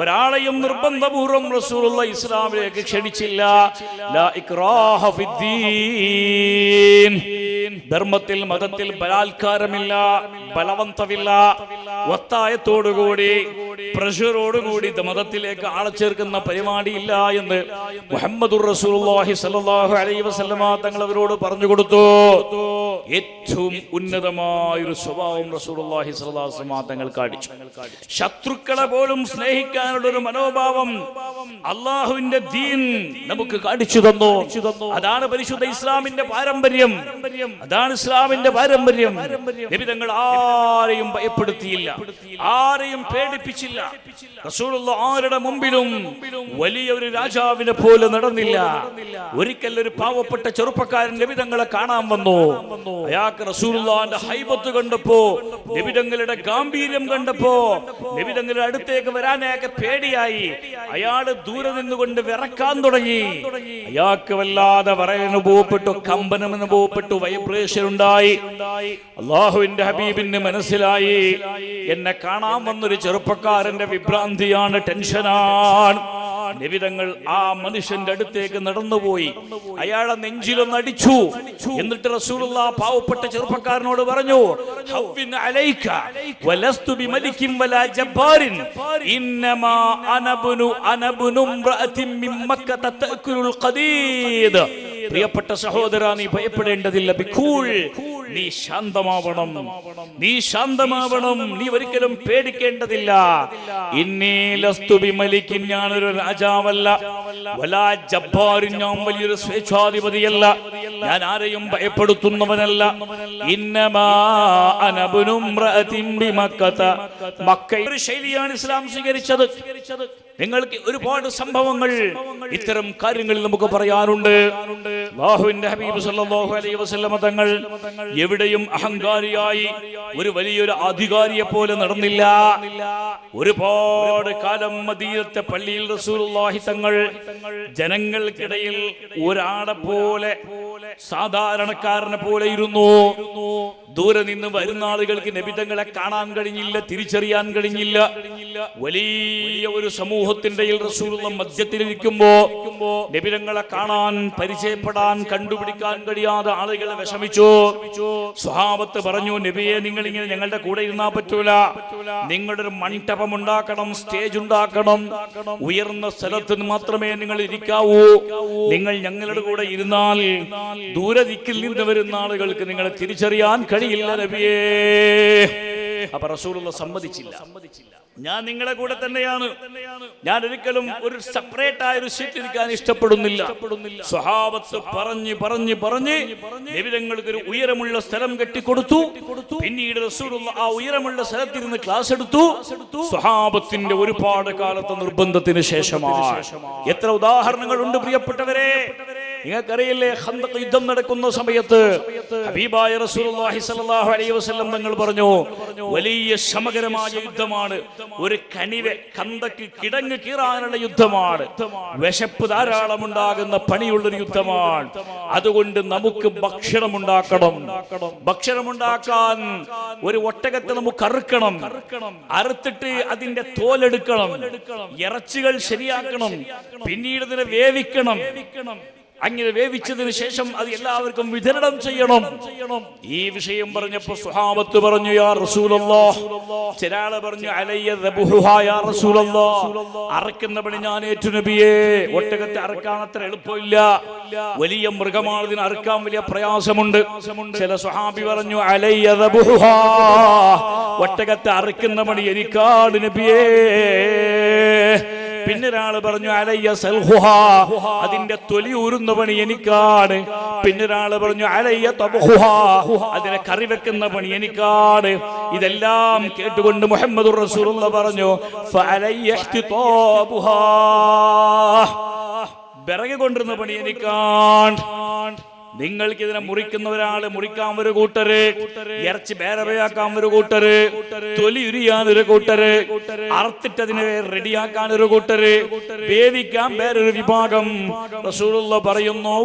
ഒരാളെയും നിർബന്ധപൂർവ്വം റസൂലുള്ളാഹി ഇസ്ലാമിലേക്ക് ക്ഷണിച്ചില്ല. ലാ ഇക്റാഹ ഫിദ്ദീൻ. ധർമ്മത്തിൽ മതത്തിൽ ബലാത്കാരമില്ല, ബലവന്തമില്ല. ഒത്തായത്തോടുകൂടി പ്രഷറോടുകൂടി മതത്തിലേക്ക് ആളെ ചേർക്കുന്ന പരിപാടിയില്ല എന്ന് മുഹമ്മദുർ റസൂലുള്ളാഹി സ്വല്ലല്ലാഹു അലൈഹി വസല്ലമ തങ്ങൾ അവരോട് പറഞ്ഞു കൊടുത്തു. ഏറ്റവും ഉന്നതമായ ഒരു സ്വഭാവം റസൂലുള്ളാഹി സ്വല്ലല്ലാഹു അലൈഹി വസല്ലമ തങ്ങൾ കാണിച്ചു. ശത്രുക്കളെ പോലും സ്നേഹിക്കാനുള്ള ഒരു മനോഭാവം അള്ളാഹുവിന്റെ ദീൻ നമുക്ക് കാണിച്ചു തന്നു. അതാണ് പരിശുദ്ധ ഇസ്ലാമിന്റെ പാരമ്പര്യം. അതാണ് ഇസ്ലാമിന്റെ പാരമ്പര്യം. നബി തങ്ങൾ ആരെയും ഭയപ്പെടുത്തിയില്ല, ആരെയും പേടിപ്പിച്ചില്ല. റസൂലുള്ളാഹി ആരുടെ മുമ്പിലും വലിയ ഒരു രാജാവിനെ പോലെ നടന്നില്ല. ഒരിക്കൽ ഒരു പാവപ്പെട്ട ചെറുപ്പക്കാരൻ നബി തങ്ങളെ കാണാൻ വന്നു. അയാൾക്ക് റസൂലുള്ളാഹിന്റെ ഹൈബത്ത് കണ്ടപ്പോ, നബി തങ്ങളുടെ ഗാംഭീര്യം കണ്ടപ്പോ നബി തങ്ങളുടെ അടുത്തേക്ക് വരാൻ അയാൾക്ക് പേടിയായി. അയാള് ദൂരെ നിന്നുകൊണ്ട് വിറക്കാൻ തുടങ്ങി. അയാൾക്ക് വല്ലാതെ അനുഭവപ്പെട്ടു, കമ്പനം അനുഭവപ്പെട്ടു, വൈബ്രേഷൻ ഉണ്ടായി. അല്ലാഹുവിന്റെ ഹബീബിന് മനസ്സിലായി, എന്നെ കാണാൻ വന്നൊരു ചെറുപ്പക്കാരന്റെ വിഭ്രാന്തിയാണ്, ടെൻഷനാണ്. നബി തങ്ങൾ ആ മനുഷ്യന്റെ അടുത്തേക്ക് നടന്നുപോയി, അയാളെ നെഞ്ചിലൊന്ന് അടിച്ചു. എന്നിട്ട് റസൂലുള്ളാഹി പാവപ്പെട്ട ചെറുപ്പക്കാരനോട് പറഞ്ഞു, ഹവ്വിൻ അലൈക വലസ്തു ബിമലികിൻ വലാ ജബ്ബാരിൻ ഇന്നമാ അനബ്നു ഇംറഅതിൻ മിൻ മക്കത തഅകുലുൽ ഖദീദ്. പ്രിയപ്പെട്ട സഹോദര, നീ ഭയപ്പെടേണ്ടതില്ല. ബികൂൾ, നീ ശാന്തമാവണം, നീ ശാന്തമാവണം, നീ ഒരിക്കലും പേടിക്കേണ്ടതില്ല. ഇന്നി ലസ്തു ബിമലികിൻ, ഞാനൊരു രാജാവല്ല, വലാ ജബ്ബാരിൻ, ഞാൻ വലിയൊരു സ്വേച്ഛാധിപതിയല്ല, ഞാൻ ആരെയും ഭയപ്പെടുത്തുന്നവനല്ല. ഇന്നമാ അനബ്നു ഇംറഅതിൻ ബിമക്കത. മക്കയുടെ ശൈലിയാണ് ഇസ്ലാം സ്വീകരിച്ചത്. നിങ്ങൾക്ക് ഒരുപാട് സംഭവങ്ങൾ ഇത്തരം കാര്യങ്ങളിൽ നമുക്ക് പറയാനുണ്ട്. അല്ലാഹുവിന്റെ ഹബീബ് സല്ലല്ലാഹു അലൈഹി വസല്ലമ തങ്ങൾ എവിടെയും അഹങ്കാരിയായി ഒരു വലിയൊരു അധികാരിയെ പോലെ നടന്നില്ല. ഒരുപാട് കാലം മദീനത്തെ പള്ളിയിൽ റസൂലുള്ളാഹി തങ്ങൾ ജനങ്ങൾക്കിടയിൽ ഒരാളെ പോലെ, സാധാരണക്കാരനെ പോലെ ഇരുന്നു. ദൂരെ നിന്ന് വരുന്ന ആളുകൾക്ക് നബി തങ്ങളെ കാണാൻ കഴിഞ്ഞില്ല, തിരിച്ചറിയാൻ കഴിഞ്ഞില്ല. വലിയ ഒരു സമൂഹത്തിന്റെ റസൂലുള്ളാഹി മധ്യത്തിലിരിക്കുമ്പോ നബി തങ്ങളെ കാണാൻ, പരിചയപ്പെടാൻ, കണ്ടുപിടിക്കാൻ കഴിയാതെ ആളുകൾ വിഷമിച്ചു. സ്വഹാബത്ത് പറഞ്ഞു, നബിയെ, നിങ്ങൾ ഇങ്ങനെ ഞങ്ങളുടെ കൂടെ ഇരുന്നാ പറ്റൂല, നിങ്ങളുടെ ഒരു മണ്ഡപം ഉണ്ടാക്കണം, സ്റ്റേജ് ഉണ്ടാക്കണം, ഉയർന്ന സ്ഥലത്ത് മാത്രമേ നിങ്ങൾ ഇരിക്കാവൂ. നിങ്ങൾ ഞങ്ങളുടെ കൂടെ ഇരുന്നാൽ ദൂരെ ദിക്കിൽ നിന്ന് വരുന്ന ആളുകൾക്ക് നിങ്ങളെ തിരിച്ചറിയാൻ കഴിയില്ല നബിയേ. അപ്പൊ റസൂലുള്ളാഹി സമ്മതിച്ചില്ല. ഞാൻ നിങ്ങളെ കൂടെ തന്നെയാണ്, ഞാൻ ഒരിക്കലും ഒരു സെപ്പറേറ്റ് ആയ ഒരു സീറ്റ് ഇരിക്കാൻ ഇഷ്ടപ്പെടുന്നില്ല. സ്വഹാബത്ത് പറഞ്ഞ് നബി തങ്ങൾക്ക് ഒരു ഉയരമുള്ള സ്ഥലം കെട്ടിക്കൊടുത്തു. പിന്നീട് റസൂലുള്ളാഹി ആ ഉയരമുള്ള സ്ഥലത്തിരുന്ന് ക്ലാസ് എടുത്തു. സ്വഹാബത്തിന്റെ ഒരുപാട് കാലത്തെ നിർബന്ധത്തിന് ശേഷമാണ്. എത്ര ഉദാഹരണങ്ങളുണ്ട് പ്രിയപ്പെട്ടവരെ. നിങ്ങൾക്കറിയില്ലേ, ഖന്തഖ് യുദ്ധം നടക്കുന്ന സമയത്ത് ഹബീബായ റസൂലുള്ളാഹി സ്വല്ലല്ലാഹു അലൈഹി വസല്ലം തങ്ങൾ പറഞ്ഞു, വലിയ സമഗ്രമായ യുദ്ധമാണ്, ഒരു കണിവെ ഖന്തഖ് കിടങ്ങ് കീറാനുള്ള യുദ്ധമാണ്, വിശപ്പ് ധാരാളം ഉണ്ടാകുന്ന പണിയുള്ളൊരു യുദ്ധമാണ്. അതുകൊണ്ട് നമുക്ക് ഭക്ഷണമുണ്ടാക്കാൻ ഒരു ഒട്ടകത്തെ നമുക്ക് അറുക്കണം, അറുത്തിട്ട് അതിന്റെ തോലെടുക്കണം, ഇറച്ചികൾ ശരിയാക്കണം, പിന്നീട് ഇതിനെ വേവിക്കണം. അങ്ങനെ വേവിച്ചതിന് ശേഷം അത് എല്ലാവർക്കും വിതരണം ചെയ്യണം. ഈ വിഷയം പറഞ്ഞപ്പോ സ്വഹാബത്ത് പറഞ്ഞു, യാ റസൂലല്ലാഹ്. ചിലാള് പറഞ്ഞു, അലയ്യ ദബുഹുഹാ യാ റസൂലല്ലാഹ്, അറക്കുന്ന പണി ഞാൻ ഏറ്റു നബിയേ. ഒട്ടകത്തെ അറക്കാൻ അത്ര എളുപ്പമില്ല, വലിയ മൃഗമാണ്, ഇതിന് അറക്കാൻ വലിയ പ്രയാസമുണ്ട്. ചില സ്വഹാബി പറഞ്ഞു, അലയ്യ ദബുഹുഹാ, ഒട്ടകത്തെ അറക്കുന്ന പണി എനിക്കാണ് നബിയേ. പിന്നെ ഒരാള് പറഞ്ഞു, അലയ്യ സൽഹുഹാ, അതിന്റെ തൊലി ഊരുന്ന പണി എനിക്കാണ്. പിന്നെ ഒരാള് പറഞ്ഞു, അലയ്യ തബ്ഹുഹാ, അതിനെ കറി വെക്കുന്ന പണി എനിക്കാണ്. ഇതെല്ലാം കേട്ടുകൊണ്ട് മുഹമ്മദുർ റസൂലുള്ളാഹി പറഞ്ഞു, ഫഅലയ്യ ഇഹ്തിതാബുഹാ, വിറക് കൊണ്ടിരുന്ന പണി എനിക്കാണ്. നിങ്ങൾക്ക് ഇതിനെ മുറിക്കുന്ന ഒരാള് മുറിക്കാൻ ഒരു കൂട്ടര്, ഇറച്ചി ബേരവയാക്കാൻ ഒരു കൂട്ടര്, തൊലി ഉരിയാൻ ഒരു കൂട്ടര്, അറുത്തിട്ടതിനെ റെഡിയാക്കാൻ ഒരു കൂട്ടര്, വേവിക്കാൻ വേറൊരു വിഭാഗം. റസൂലുള്ളാഹി പറയുന്നു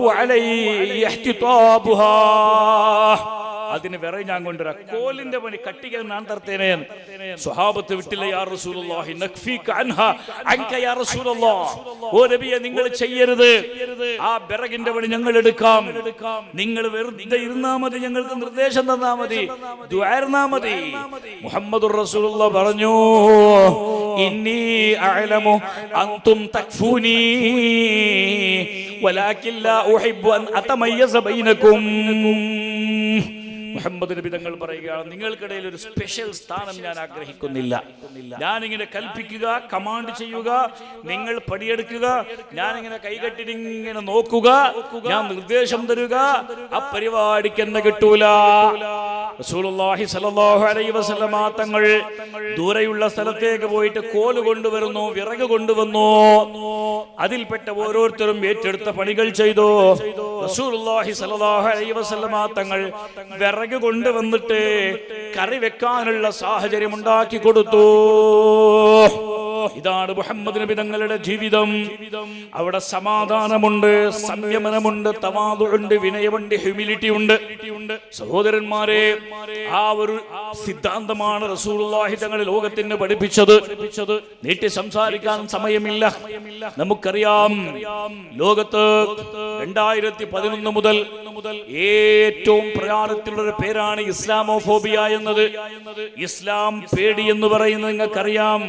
അതിന് വിറക് ഞാൻ കൊണ്ടുവരാം. കോലിന്റെ പണി കട്ടിക്കാൻ ഞാൻ തർത്തേനെ. സ്വഹാബത്ത് വിട്ടില്ല. യാ റസൂലുള്ളാഹി നക്ഫീക അൻഹാ അൻക യാ റസൂലുള്ളാഹ്, ഓ നബിയെ നിങ്ങൾ ചെയ്യരുത്, ആ വിറകിന്റെ പണി ഞങ്ങൾ എടുക്കാം. നിങ്ങൾ വെറുതെ ഇരുന്നാ മതി, ഞങ്ങൾക്ക് നിർദ്ദേശം തന്നാ മതി, ദുആർന്നാ മതി. മുഹമ്മദുർ റസൂലുള്ളാഹി പറഞ്ഞു ഇന്നി അഅലമു അൻതും തക്ഫൂനി വലാകിൻ ലാ ഉഹിബ്ബു അൻ അതമയ്യസ ബൈനകും. മുഹമ്മദ് നബി തങ്ങൾ പറയുകയാണ്, നിങ്ങൾക്കിടയിൽ ഒരു സ്പെഷ്യൽ സ്ഥാനം ഞാൻ ആഗ്രഹിക്കുന്നില്ല. ഞാനിങ്ങനെ കൽപ്പിക്കുക, കമാൻഡ് ചെയ്യുക, നിങ്ങൾ പടിയെടുക്കുക, ഞാനിങ്ങനെ കൈകെട്ടിട്ട് ഇങ്ങനെ നോക്കുക, ഞാൻ നിർദ്ദേശം തരുക, ആ പരിപാടിക്ക് എന്നെ കിട്ടൂല. റസൂലുള്ളാഹി സ്വല്ലല്ലാഹു അലൈഹി വസല്ലമ തങ്ങൾ ദൂരെയുള്ള സ്ഥലത്തേക്ക് പോയിട്ട് കോല് കൊണ്ടുവരുന്നു, വിറക് കൊണ്ടുവന്നു. അതിൽപ്പെട്ട ഓരോരുത്തരും ഏറ്റെടുത്ത പണികൾ ചെയ്തു. റസൂലുള്ളാഹി സ്വല്ലല്ലാഹു അലൈഹി വസല്ലമ തങ്ങൾ വിറക് കൊണ്ടുവന്നിട്ട് കറി വെക്കാനുള്ള സാഹചര്യം ഉണ്ടാക്കി കൊടുത്തു. ഇതാണ് മുഹമ്മദ് നബി തങ്ങളുടെ ജീവിതം. അവിടെ സമാധാനമുണ്ട്, സംയമനമുണ്ട്, തവാദുഉണ്ട്, വിനയമുണ്ട്, ഹ്യൂമിലിറ്റി ഉണ്ട്. സഹോദരന്മാരെ, ആ ഒരു സിദ്ധാന്തമാണ് റസൂലുള്ളാഹി തങ്ങൾ ലോകത്തിന് പഠിപ്പിച്ചത്. നീട്ടി സംസാരിക്കാൻ സമയമില്ല. നമുക്കറിയാം, ലോകത്ത് 2011 മുതൽ ഏറ്റവും പ്രചാരത്തിലുള്ള ഒരു പേരാണ് ഇസ്ലാമോഫോബിയ എന്നത്. ഇസ്ലാം പേടി എന്ന് പറയുന്നത് നിങ്ങൾക്കറിയാം.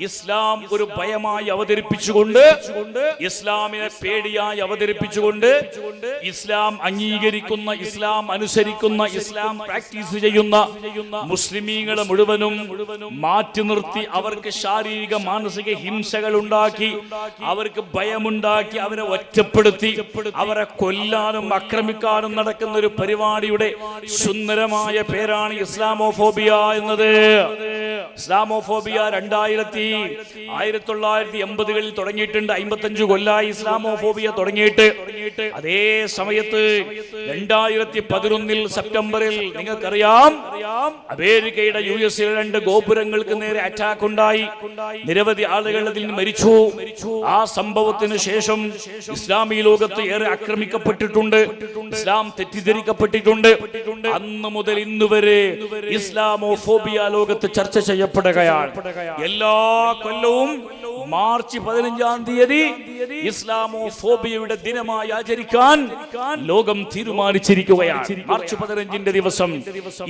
ഇസ്ലാം ഒരു ഭയമായി അവതരിപ്പിച്ചുകൊണ്ട്, ഇസ്ലാമിനെ പേടിയായി അവതരിപ്പിച്ചുകൊണ്ട്, ഇസ്ലാം അംഗീകരിക്കുന്ന, ഇസ്ലാം അനുസരിക്കുന്ന, ഇസ്ലാം പ്രാക്ടീസ് ചെയ്യുന്ന മുസ്ലിമീങ്ങളെ മുഴുവനും മാറ്റി നിർത്തി അവർക്ക് ശാരീരിക മാനസിക ഹിംസകൾ ഉണ്ടാക്കി, അവർക്ക് ഭയമുണ്ടാക്കി, അവരെ ഒറ്റപ്പെടുത്തി, അവരെ കൊല്ലാനും ആക്രമിക്കാനും നടക്കുന്ന ഒരു പരിപാടിയുടെ സുന്ദരമായ പേരാണ് ഇസ്ലാമോഫോബിയ എന്നത്. ഇസ്ലാമോഫോബിയ 1980-കളിൽ തുടങ്ങിയിട്ടുണ്ട്. 55 കൊല്ലായി ഇസ്ലാമോഫോബിയ തുടങ്ങിയിട്ട്. അതേ സമയത്ത് 2011 സെപ്റ്റംബറിൽ നിങ്ങൾക്കറിയാം, അമേരിക്കയുടെ US-ലെ 2 ഗോപുരങ്ങൾക്ക് നേരെ അറ്റാക്ക് ഉണ്ടായി. നിരവധി ആളുകൾ അതിൽ മരിച്ചു. ആ സംഭവത്തിന് ശേഷം ഇസ്ലാമി ലോകത്ത് ഏറെ ആക്രമിക്കപ്പെട്ടിട്ടുണ്ട്, ഇസ്ലാം തെറ്റിദ്ധരിക്കപ്പെട്ടിട്ടുണ്ട്. അന്ന് മുതൽ ഇന്ന് വരെ ഇസ്ലാമോഫോബിയ ലോകത്ത് ചർച്ച ചെയ്യപ്പെടുകയാണ്. എല്ലാ കൊല്ലവും മാർച്ച് 15-ാം തീയതി ഇസ്ലാമോഫോബിയയുടെ ദിനമായി ആചരിക്കാൻ ലോകം തീരുമാനിച്ചിരിക്കുകയാണ്. മാർച്ച് 15-ന്റെ ദിവസം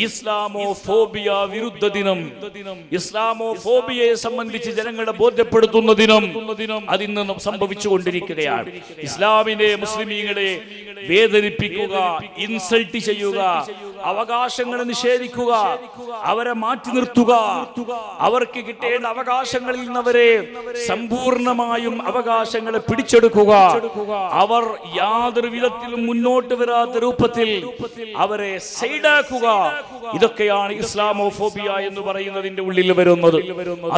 ഇസ്ലാമോഫോബിയ വിരുദ്ധ ദിനം, ഇസ്ലാമോഫോബിയയെ സംബന്ധിച്ച് ജനങ്ങളെ ബോധ്യപ്പെടുത്തുന്ന ദിനം അതിന്ന് സംഭവിച്ചുകൊണ്ടിരിക്കുകയാണ്. ഇസ്ലാമിനെ, മുസ്ലിമീങ്ങളെ വേദനിപ്പിക്കുക, ഇൻസൾട്ട് ചെയ്യുക, അവകാശങ്ങളെ നിഷേധിക്കുക, അവരെ മാറ്റി നിർത്തുക, അവർക്ക് കിട്ടേണ്ട അവകാശങ്ങളിൽ നിന്നവരെ സമ്പൂർണമായും അവകാശങ്ങളെ പിടിച്ചെടുക്കുക, അവർ യാതൊരു വിധത്തിലും മുന്നോട്ട് വരാത്ത രൂപത്തിൽ അവരെ സൈഡാക്കുക, ഇതൊക്കെയാണ് ഇസ്ലാമോഫോബിയ എന്ന് പറയുന്നതിന്റെ ഉള്ളിൽ വരുന്നത്.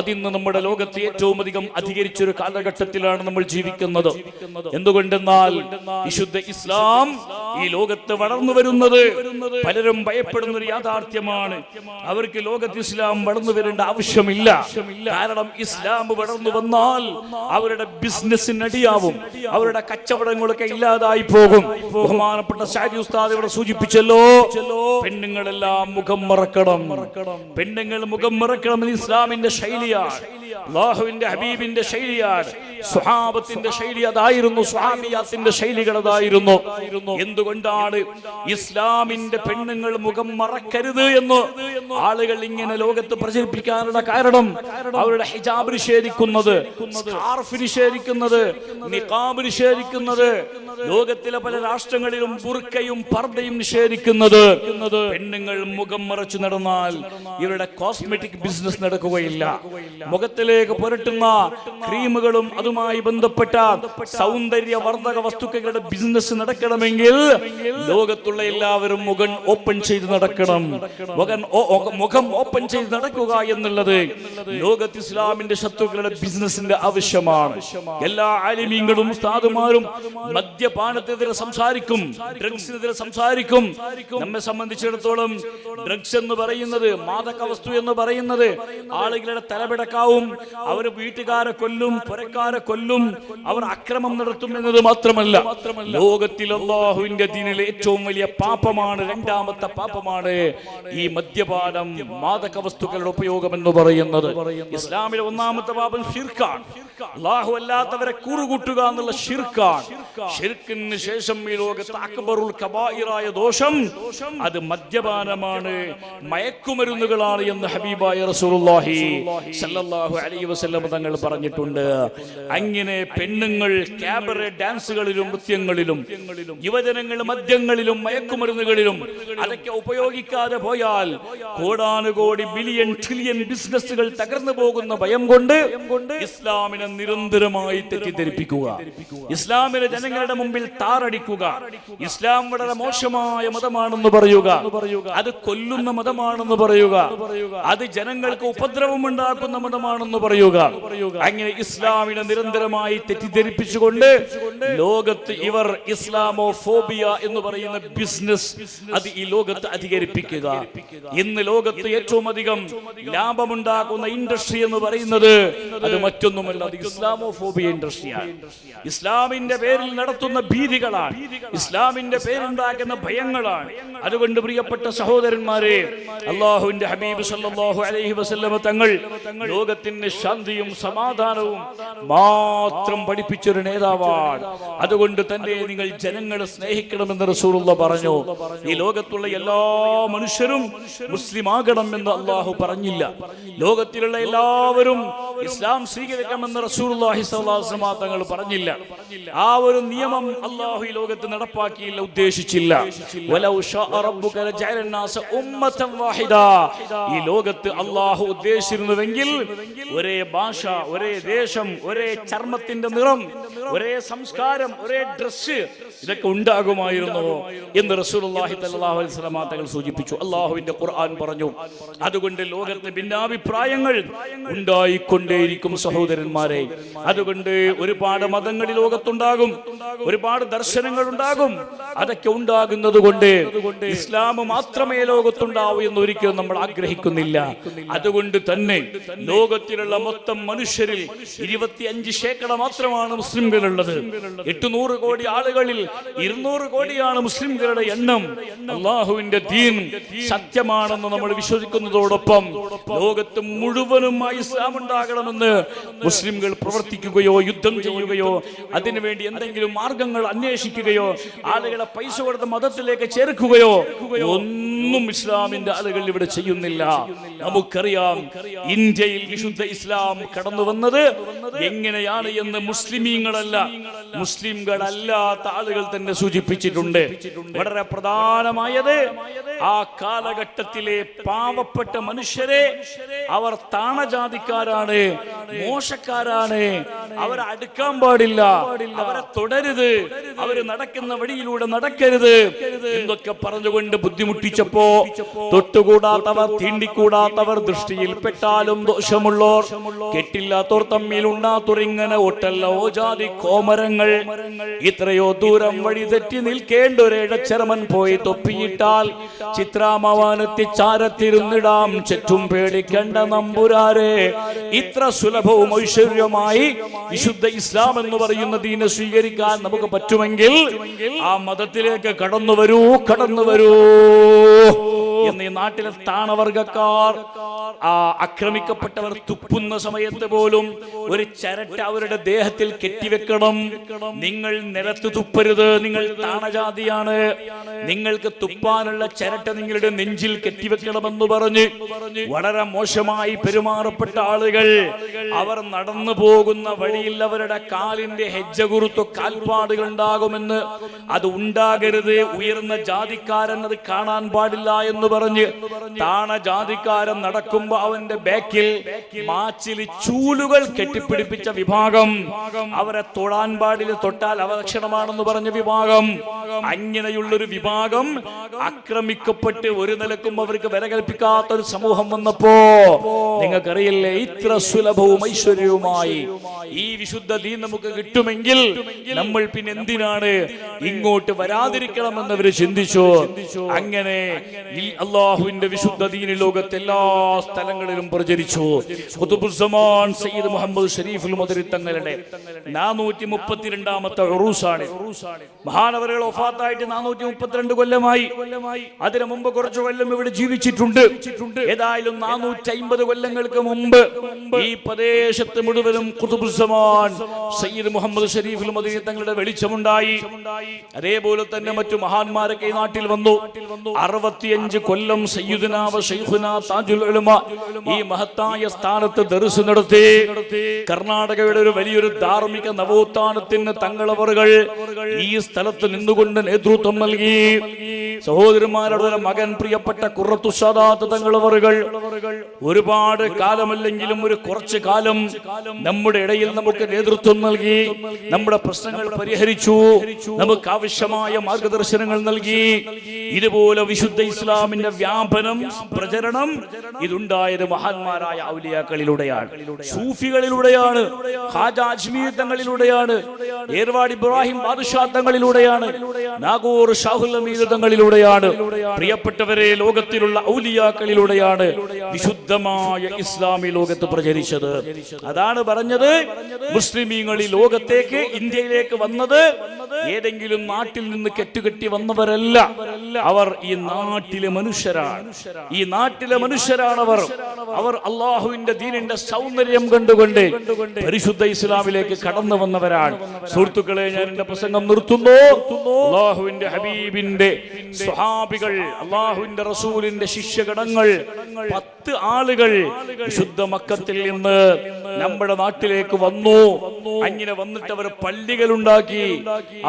അതിന്ന് നമ്മുടെ ലോകത്ത് ഏറ്റവും അധികം അധികരിച്ചൊരു കാലഘട്ടത്തിലാണ് നമ്മൾ ജീവിക്കുന്നത്. എന്തുകൊണ്ടെന്നാൽ വിശുദ്ധ ഇസ്ലാം ഈ ലോകത്ത് വളർന്നു വരുന്നത് പലരും ഭയപ്പെടുന്ന ഒരു യാഥാർത്ഥ്യമാണ്. അവർക്ക് ലോകത്ത് ഇസ്ലാം വളർന്നു വരേണ്ട ആവശ്യമില്ല. കാരണം ഇസ്ലാം വളർന്നു വന്നാൽ അവരുടെ ബിസിനസ്സിന് അടിയാവും, അവരുടെ കച്ചവടങ്ങളൊക്കെ ഇല്ലാതായി പോകും. ബഹുമാനപ്പെട്ട ശാരി ഉസ്താദ് ഇവിടെ സൂചിപ്പിച്ചല്ലോ, പെണ്ണുങ്ങളെല്ലാം മുഖം മറക്കണം, പെണ്ണുങ്ങൾ മുഖം മറക്കണം. ഇസ്ലാമിന്റെ ശൈലിയാണ്, അല്ലാഹുവിന്റെ ഹബീബിന്റെ ശൈലിയാണ്, സ്വഹാബത്തിന്റെ ശൈലി അതായിരുന്നു, സ്വഹാബിയാത്തിന്റെ ശൈലികൾ അതായിരുന്നു. എന്തുകൊണ്ടാണ് ഇസ്ലാമിന്റെ പെണ്ണുങ്ങൾ മുഖം മറക്കരുത് എന്ന് ആളുകൾ ഇങ്ങനെ ലോകത്ത് പ്രചരിപ്പിക്കാനുള്ള കാരണം? അവരുടെ ഹിജാബ് നിഷേധിക്കുന്നത്, സ്കാർഫ് നിഷേധിക്കുന്നത്, നിഖാബ് നിഷേധിക്കുന്നത്, ലോകത്തിലെ പല രാഷ്ട്രങ്ങളിലും ബുർക്കയും പർദയും നിഷേധിക്കുന്നത്. പെണ്ണുങ്ങൾ മുഖം മറച്ചു നടന്നാൽ ഇവരുടെ കോസ്മെറ്റിക് ബിസിനസ് നടക്കുകയില്ല. മുഖത്തിലേക്ക് പുരട്ടുന്ന ക്രീമുകളും അതും അതുമായി ബന്ധപ്പെട്ട സൗന്ദര്യവർദ്ധക വസ്തുക്കളുടെ ബിസിനസ് നടക്കണമെങ്കിൽ ലോകത്തുള്ള എല്ലാവരും മുഖം ഓപ്പൺ ചെയ്ത് നടക്കണം. മുഖം ഓപ്പൺ ചെയ്ത് നടക്കുക എന്നുള്ളത് ലോകത്ത് ഇസ്ലാമിന്റെ ശത്രുക്കളുടെ ബിസിനസിന്റെ ആവശ്യമാണ്. എല്ലാ ആലിമീങ്ങളും ഉസ്താദുമാരും മദ്യപാനത്തിനെതിരെ സംസാരിക്കും, ഡ്രഗ്സിനെതിരെ സംസാരിക്കും. നമ്മെ സംബന്ധിച്ചിടത്തോളം ഡ്രഗ്സ് എന്ന് പറയുന്നത്, മാദക വസ്തു എന്ന് പറയുന്നത് ആളുകളുടെ തലപിടക്കാവും. അവർ വീട്ടുകാരെ കൊല്ലും, പുരക്കാരെ കൊല്ലും, അവർ അക്രമം നടത്തും എന്നത് മാത്രമല്ല, ലോകത്തിൽ അല്ലാഹുവിന്റെ ദീനിലെ ഏറ്റവും വലിയ പാപമാണ്, രണ്ടാമത്തെ പാപമാണ് ഈ മദ്യപാനം, മാദക വസ്തുക്കളുടെ ഉപയോഗം എന്ന് പറയുന്നത്. ഇസ്ലാമിലെ ഒന്നാമത്തെ പാപം ശിർക്കാണ്. അല്ലാഹു അല്ലാത്തവരെ കൂറുകൂട്ടുക എന്നുള്ള ശിർക്കാണ്. ശിർക്കിന് ശേഷം ഈ ലോകത്ത് അക്ബറുൽ കബായിറായ ദോഷം അത് മദ്യപാനമാണ്, മയക്കുമരുന്നുകളാണ് എന്ന് ഹബീബായ റസൂലുള്ളാഹി സ്വല്ലല്ലാഹു അലൈഹി വസല്ലം തങ്ങൾ പറഞ്ഞിട്ടുണ്ട്. അങ്ങനെ പെണ്ണുങ്ങൾ ക്യാബറെ ഡാൻസുകളിലും നൃത്യങ്ങളിലും, യുവജനങ്ങൾ മദ്യങ്ങളിലും മയക്കുമരുന്നുകളിലും അതൊക്കെ ഉപയോഗിക്കാതെ പോയാൽ കോടാനുകോടി ബില്യൺ ട്രില്യൺ ബിസിനസ്സുകൾ തകർന്നു പോകുന്ന ഭയം കൊണ്ട് ഇസ്ലാമിനെ നിരന്തരമായി തെറ്റിദ്ധരിപ്പിക്കുക, ഇസ്ലാമിലെ ജനങ്ങളുടെ മുമ്പിൽ താറടിക്കുക, ഇസ്ലാം വളരെ മോശമായ മതമാണെന്ന് പറയുക, അത് കൊല്ലുന്ന മതമാണെന്ന് പറയുക, അത് ജനങ്ങൾക്ക് ഉപദ്രവം ഉണ്ടാക്കുന്ന മതമാണെന്ന് പറയുക. അങ്ങനെ ഇസ്ലാമിനെ നിരന്തരമായി തെറ്റിദ്ധരിപ്പിച്ചുകൊണ്ട് ലോകത്ത് ഇവർ ഇസ്ലാമോഫോബിയ എന്ന് പറയുന്ന ബിസിനസ് അത് ഈ ലോകത്ത് അധികരിപ്പിക്കുക. ഇന്ന് ലോകത്ത് ഏറ്റവും അധികം ലാഭമുണ്ടാക്കുന്ന ഇൻഡസ്ട്രി എന്ന് പറയുന്നത് അത് മറ്റൊന്നുമല്ല, അത് ഇസ്ലാമോഫോബിയ ഇൻഡസ്ട്രിയാണ്. ഇസ്ലാമിന്റെ പേരിൽ നടത്തുന്ന ഭീതികളാണ്, ഇസ്ലാമിന്റെ പേരുണ്ടാക്കുന്ന ഭയങ്ങളാണ്. അതുകൊണ്ട് പ്രിയപ്പെട്ട സഹോദരന്മാരെ, അല്ലാഹുവിന്റെ ഹബീബ് സല്ലല്ലാഹു അലൈഹി വസല്ലം തങ്ങൾ ലോകത്തിന് ശാന്തിയും സമാധാനവും മാത്രം പഠിപ്പിച്ചൊരു നേതാവാണ്. അതുകൊണ്ട് തന്നെ നിങ്ങൾ ജനങ്ങളെ സ്നേഹിക്കണമെന്ന് റസൂലുള്ളാഹി പറഞ്ഞു. ഈ ലോകത്തുള്ള എല്ലാ മനുഷ്യരും മുസ്ലിം ആകണം എന്ന് അല്ലാഹു പറഞ്ഞില്ല. ലോകത്തിലുള്ള എല്ലാവരും ഇസ്ലാം സ്വീകരിക്കണമെന്ന് റസൂലുള്ളാഹി സ്വല്ലല്ലാഹു അലൈഹി വസല്ലം തങ്ങൾ പറഞ്ഞില്ല. ആ ഒരു നിയമം അല്ലാഹു ഈ ലോകത്ത് നടപ്പാക്കിയില്ല, ഉദ്ദേശിച്ചില്ല. വലൗ ശാഅ റബ്ബുക ലജഅല നാസ ഉമ്മതൻ വാഹിദ. ഈ ലോകത്ത് അല്ലാഹു ഉദ്ദേശിച്ചിരുന്നുവെങ്കിൽ ഒരേ ഭാഷ, ഒരേ ദേശം, ഒരേ ചർമ്മത്തിന്റെ നിറം, ഒരേ സംസ്കാരം, ഒരേ ഡ്രസ് ഇതൊക്കെ ഉണ്ടാകുമായിരുന്നു എന്ന് റസൂലുള്ളാഹി സ്വല്ലല്ലാഹു അലൈഹി വസല്ലം തങ്ങൾ സൂചിപ്പിച്ചു. അല്ലാഹുവിന്റെ ഖുർആൻ പറഞ്ഞു. അതുകൊണ്ട് ലോകത്ത് ഭിന്നാഭിപ്രായങ്ങൾ ഉണ്ടായിക്കൊണ്ടേയിരിക്കും സഹോദരന്മാരെ. അതുകൊണ്ട് ഒരുപാട് മതങ്ങൾ ലോകത്തുണ്ടാകും, ഒരുപാട് ദർശനങ്ങൾ ഉണ്ടാകും. അതൊക്കെ ഉണ്ടാകുന്നത് കൊണ്ട് ഇസ്ലാം മാത്രമേ ലോകത്തുണ്ടാവൂ എന്ന് ഒരിക്കലും നമ്മൾ ആഗ്രഹിക്കുന്നില്ല. അതുകൊണ്ട് തന്നെ ലോകത്തിലുള്ള മൊത്തം മനുഷ്യരിൽ 25% മാത്രമാണ് മുസ്ലിംകളുള്ളത്. 800 കോടി ആളുകളിൽ 200 കോടിയാണ് മുസ്ലിംകളുടെ എണ്ണം. അല്ലാഹുവിന്റെ ദീൻ സത്യമാണെന്ന് നമ്മൾ വിശ്വസിക്കുന്നതോടൊപ്പം ലോകത്ത് മുഴുവനുമായി ഇസ്ലാം ഉണ്ടാകണമെന്ന് മുസ്ലിംകൾ പ്രവർത്തിക്കുകയോ യുദ്ധം ചെയ്യുകയോ അതിനുവേണ്ടി എന്തെങ്കിലും മാർഗങ്ങൾ അന്വേഷിക്കുകയോ ആളുകളെ പൈസ കൊടുത്ത മതത്തിലേക്ക് ചേർക്കുകയോ ഒന്നും ഇസ്ലാമിന്റെ ആളുകൾ ഇവിടെ ചെയ്യുന്നില്ല. നമുക്കറിയാം ഇന്ത്യയിൽ വിശുദ്ധ ഇസ്ലാം കടന്നു വന്നത് എങ്ങനെയാണ് എന്ന് മുസ്ലിമീങ്ങളല്ല, മുസ്ലിംകളല്ലാത്ത ആളുകൾ തന്നെ സൂചിപ്പിച്ചിട്ടുണ്ട്. വളരെ പ്രധാനമായത് ആ കാലഘട്ടത്തിലെ പാവപ്പെട്ട മനുഷ്യരെ അവർ താണജാതിക്കാരാണ്, മോശക്കാരാണ്, അവരെ അടുക്കാൻ പാടില്ല, അവരെ തുടരുത്, അവര് നടക്കുന്ന വഴിയിലൂടെ നടക്കരുത് എന്നൊക്കെ പറഞ്ഞുകൊണ്ട് ബുദ്ധിമുട്ടിച്ചപ്പോ തൊട്ടുകൂടാത്തവർ, തീണ്ടിക്കൂടാത്തവർ, ദൃഷ്ടിയിൽ പെട്ടാലും ദോഷമുള്ളോർ, കെട്ടില്ലാത്തോർ തമ്മിൽ ഉണ്ടാത്തുറിങ്ങനെ ഒട്ടല്ല ഓ ജാതി കോമരങ്ങൾ, ഇത്രയോ ദൂരം വഴി തെറ്റി നിൽക്കേണ്ട ഒരിടച്ചരമൻ പോയി തൊപ്പിയിട്ടാൽ ചിത്രാമവാനത്തി ചാരത്തിരുന്നിടാം ചുറ്റും പേടിക്കേണ്ട നമ്പുരാരെ. ഇത്ര സുലഭവും ഐശ്വര്യമായി വിശുദ്ധ ഇസ്ലാം എന്ന് പറയുന്ന ദീനെ സ്വീകരിക്കാൻ നമുക്ക് പറ്റുമെങ്കിൽ ആ മതത്തിലേക്ക് കടന്നു വരൂ, കടന്നു വരൂ എന്ന് ഈ നാട്ടിലെ താണവർഗക്കാർ, ആ ആക്രമിക്കപ്പെട്ടവർ തുപ്പുന്ന സമയത്ത് പോലും ഒരു ചരട്ട അവരുടെ ദേഹത്തിൽ കെട്ടിവെക്കണം. നിങ്ങൾ നിലത്ത് തുപ്പരുത്, നിങ്ങൾ താണജാതിയാണ്, നിങ്ങൾക്ക് തുപ്പാനുള്ള ചരട്ട നിങ്ങളുടെ നെഞ്ചിൽ കെട്ടിവെക്കണമെന്ന് പറഞ്ഞ് വളരെ മോശമായി പെരുമാറപ്പെട്ട ആളുകൾ അവർ നടന്നു പോകുന്ന വഴിയിൽ അവരുടെ കാലിന്റെ ഹെജ്ജകുറുത്തു കാൽപ്പാടുകൾ ഉണ്ടാകുമെന്ന്, അത് ഉണ്ടാകരുത്, ഉയർന്ന ജാതിക്കാരൻ അത് കാണാൻ പാടില്ല എന്ന് പറഞ്ഞ് താണ ജാതിക്കാരൻ നടക്കുമ്പോ അവന്റെ ബാക്കിൽ മാച്ചിൽ ചൂലുകൾ കെട്ടിപ്പിടിപ്പിച്ച വിഭാഗം, അവരെ തൊടാൻ പാടില്ല, തൊട്ടാൽ അവലക്ഷണമാണെന്ന് പറഞ്ഞ വിഭാഗം, അങ്ങനെയുള്ളൊരു വിഭാഗം ആക്രമിക്കപ്പെട്ട് ഒരു നിലക്കും അവർക്ക് വില കൽപ്പിക്കാത്ത ഒരു സമൂഹം വന്നപ്പോ നിങ്ങൾക്കറിയില്ലേ, ഇത്ര സുലഭവും ഐശ്വര്യവുമായി ഈ വിശുദ്ധ ദീൻ നമുക്ക് കിട്ടുമെങ്കിൽ നമ്മൾ പിന്നെ എന്തിനാണ് ഇങ്ങോട്ട് വരാതിരിക്കണമെന്ന് അവര് ചിന്തിച്ചു. അങ്ങനെ ഈ അള്ളാഹുവിന്റെ വിശുദ്ധ ദീൻ ലോകത്തെ എല്ലാ സ്ഥലങ്ങളിലും പ്രചരിച്ചു. ഖുതുബുസ്സമാൻ സയ്യിദ് മുഹമ്മദ് ഷരീഫുൽ മദരി തങ്ങളുടെ 432ാമത്തെ ഉറൂസാണ്. മഹാനവറുകൾ വഫാത്തായിട്ട് 432 കൊല്ലമായി. അതിനു മുമ്പ് കുറച്ചു കൊല്ലം ഇവിടെ ജീവിച്ചിട്ടുണ്ട്. ഏതായാലും 450 കൊല്ലങ്ങൾക്ക് മുമ്പ് ഈ പ്രദേശത്ത് മുഴുവനും ഖുതുബുസ്സമാൻ സയ്യിദ് മുഹമ്മദ് ഷരീഫുൽ മദനി തങ്ങളുടെ വെളിച്ചമുണ്ടായി. അതേപോലെ തന്നെ മറ്റു മഹാന്മാരൊക്കെ ഈ നാട്ടിൽ വന്നു. 65 കൊല്ലം സയ്യിദുനാ വ ശൈഖുനാ താജുൽ ഉലമ ഈ മഹത്തായ സ്ഥാനത്ത് ദർസ് നടത്തി. കർണാടകയുടെ ഒരു വലിയൊരു ധാർമ്മിക നവോത്ഥാനത്തിന് തങ്ങളവറുകൾ ഈ സ്ഥലത്ത് നിന്നുകൊണ്ട് നേതൃത്വം നൽകി. സഹോദരന്മാരുടെ മകൻ പ്രിയപ്പെട്ട ഖുറത്തു സാദാത്ത് തങ്ങളവറുകൾ ഒരുപാട് കാലമല്ലെങ്കിലും ഒരു കുറച്ചു കാലം നമ്മുടെ ഇടയിൽ നമുക്ക് നേതൃത്വം നൽകി, നമ്മുടെ പ്രശ്നങ്ങൾ പരിഹരിച്ചു, നമുക്ക് ആവശ്യമായ മാർഗദർശനങ്ങൾ നൽകി. ഇതുപോലെ വിശുദ്ധ ഇസ്ലാമിന്റെ വ്യാപനം, പ്രചരണം ഇതുണ്ടായത് മഹാന്മാരായ ഔലിയാക്കളിലൂടെയാണ്, സൂഫികളിലൂടെയാണ്, ഖാജ അജ്മീർ തങ്ങളിലൂടെയാണ്, ഏർവാടി ഇബ്രാഹിം ബാദുഷാ തങ്ങളിലൂടെയാണ്, നാഗൂർ ഷാഹുൽ ഹമീദ് തങ്ങളിലൂടെയാണ്. പ്രിയപ്പെട്ടവരെ, ലോകത്തിലുള്ള ഔലിയാക്കളിലൂടെയാണ് വിശുദ്ധമായ ഇസ്ലാമി ലോകത്ത് പ്രചരിച്ചത്. അതാണ് പറഞ്ഞത്, മുസ്ലിമീങ്ങൾ ഈ ലോകത്തേക്ക്, ഇന്ത്യയിലേക്ക് വന്നത് ഏതെങ്കിലും നാട്ടിൽ നിന്ന് കെട്ടുകെട്ടി വന്നവരല്ല. അവർ ഈ നാട്ടിലെ മനുഷ്യരാണ്. ഈ നാട്ടിലെ മനുഷ്യരാണവർ. അവർ അള്ളാഹുവിന്റെ ദീനിന്റെ സൗന്ദര്യം കണ്ടുകൊണ്ട് പരിശുദ്ധ ഇസ്ലാമിലേക്ക് കടന്നു വന്നവരാണ്. സുഹൃത്തുക്കളെ, ഞാൻ എന്റെ പ്രസംഗം നിർത്തുന്നു. അള്ളാഹുവിന്റെ ഹബീബിന്റെ സ്വഹാബികൾ, അള്ളാഹുവിന്റെ റസൂലിന്റെ ശിഷ്യഗണങ്ങൾ 10 ആളുകൾ വിശുദ്ധ മക്കത്തിൽ നിന്ന് നമ്മുടെ നാട്ടിലേക്ക് വന്നു. അങ്ങനെ വന്നിട്ട് അവർ പള്ളികൾ ഉണ്ടാക്കി,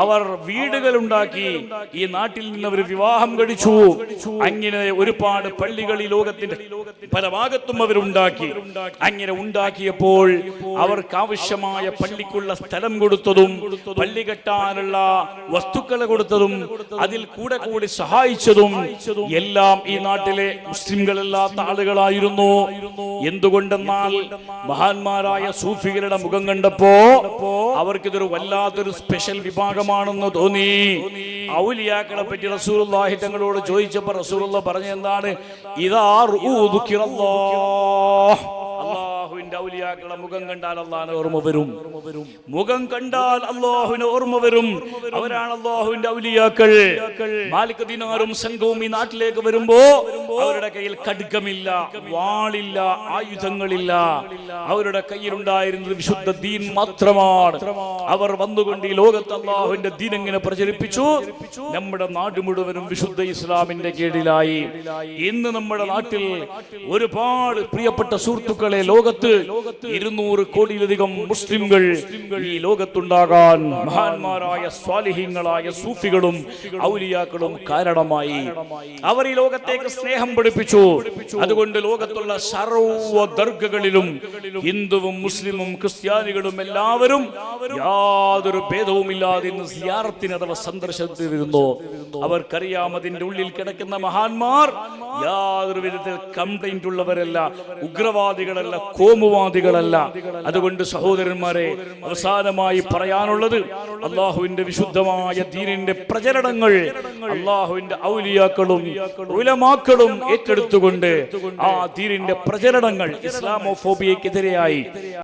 അവർ വീടുകൾ ഉണ്ടാക്കി, ഈ നാട്ടിൽ നിന്ന് അവർ വിവാഹം കഴിച്ചു. അങ്ങനെ ഒരുപാട് പള്ളികൾ ഈ ലോകത്തിന്റെ പല ഭാഗത്തും അവരുണ്ടാക്കി. അങ്ങനെ ഉണ്ടാക്കിയപ്പോൾ അവർക്ക് ആവശ്യമായ പള്ളിക്കുള്ള സ്ഥലം കൊടുത്തതും പള്ളി കെട്ടാനുള്ള വസ്തുക്കൾ കൊടുത്തതും അതിൽ കൂടെ കൂടി സഹായിച്ചതും എല്ലാം ഈ നാട്ടിലെ മുസ്ലിംകളല്ലാത്ത ആളുകളായിരുന്നു. എന്തുകൊണ്ടെന്നാൽ മഹാന്മാരായ സൂഫികളുടെ മുഖം കണ്ടപ്പോ അവർക്കിതൊരു വല്ലാത്തൊരു സ്പെഷ്യൽ വിഭാഗമാണെന്ന് തോന്നി. ഔലിയാക്കളെ പറ്റി റസൂലുള്ളാഹി തങ്ങളോട് ചോദിച്ചപ്പോൾ റസൂലുള്ളാഹി പറഞ്ഞെന്താണ്, ഇദാ റൂദുകിറല്ലാഹ്, അല്ലാഹുവിന്റെ ഔലിയാക്കളുടെ മുഖം കണ്ടാൽ അല്ലാഹുവിനെ ഓർമ്മ വരും. മുഖം കണ്ടാൽ അല്ലാഹുവിനെ ഓർമ്മ വരും. അവരാണ് അല്ലാഹുവിന്റെ ഔലിയാക്കൾ. മാലിക് ദിനാറും സംഘവും ഈ നാട്ടിലേക്ക് വരുമ്പോ അവരുടെ കയ്യിൽ ഖഡ്ഗമില്ല, വാളില്ല, ആയുധങ്ങളില്ല. അവരുടെ കയ്യിലുണ്ടായിരുന്നത് വിശുദ്ധ ദീൻ മാത്രമാണ്. അവർ വന്നുകൊണ്ട് ഈ ലോകത്ത് അല്ലാഹുവിന്റെ ദീൻ എങ്ങനെ പ്രചരിപ്പിച്ചു. നമ്മുടെ നാട് മുഴുവനും വിശുദ്ധ ഇസ്ലാമിന്റെ കീഴിലായി. ഇന്ന് നമ്മുടെ നാട്ടിൽ ഒരുപാട് പ്രിയപ്പെട്ട സുഹൃത്തുക്കളെ, ലോകത്ത് 200 കോടിയിലധികം മുസ്ലിംകൾ ഈ ലോകത്തുണ്ടാകാൻ മഹാന്മാരായ സ്വാലിഹീങ്ങളായ സൂഫികളും ഔലിയാക്കളും കാരണമായി. അവർ ഈ ലോകത്തേക്ക് സ്നേഹം പഠിപ്പിച്ചു. അതുകൊണ്ട് ലോകത്തുള്ള സർവ്വ ദർഗകളിലും ഹിന്ദുവും മുസ്ലിമും ക്രിസ്ത്യാനികളും എല്ലാവരും യാതൊരു ഭേദവുമില്ലാതെ ഇന്ന് സിയാറത്തിന് അഥവാ സന്ദർശനത്തിന് വരുന്നു. അവർക്കറിയാം അതിന്റെ ഉള്ളിൽ കിടക്കുന്ന മഹാന്മാർ യാതൊരു വിധത്തിൽ കംപ്ലൈന്റ് ഉള്ളവരല്ല, ഉഗ്രവാദികളല്ല, കോമുവാദികളല്ല. അതുകൊണ്ട് സഹോദരന്മാരെ, അവസാനമായി പറയാനുള്ളത്, അള്ളാഹുവിന്റെ വിശുദ്ധമായ ദീനിന്റെ പ്രചരണങ്ങൾ അള്ളാഹുവിന്റെ ഔലിയാക്കളും ഉലമാക്കളും ഏറ്റെടുത്തുകൊണ്ട് ആ ദീനിന്റെ പ്രചരണങ്ങൾ ഇസ്ലാമോഫോബിയക്കെതിരെയായി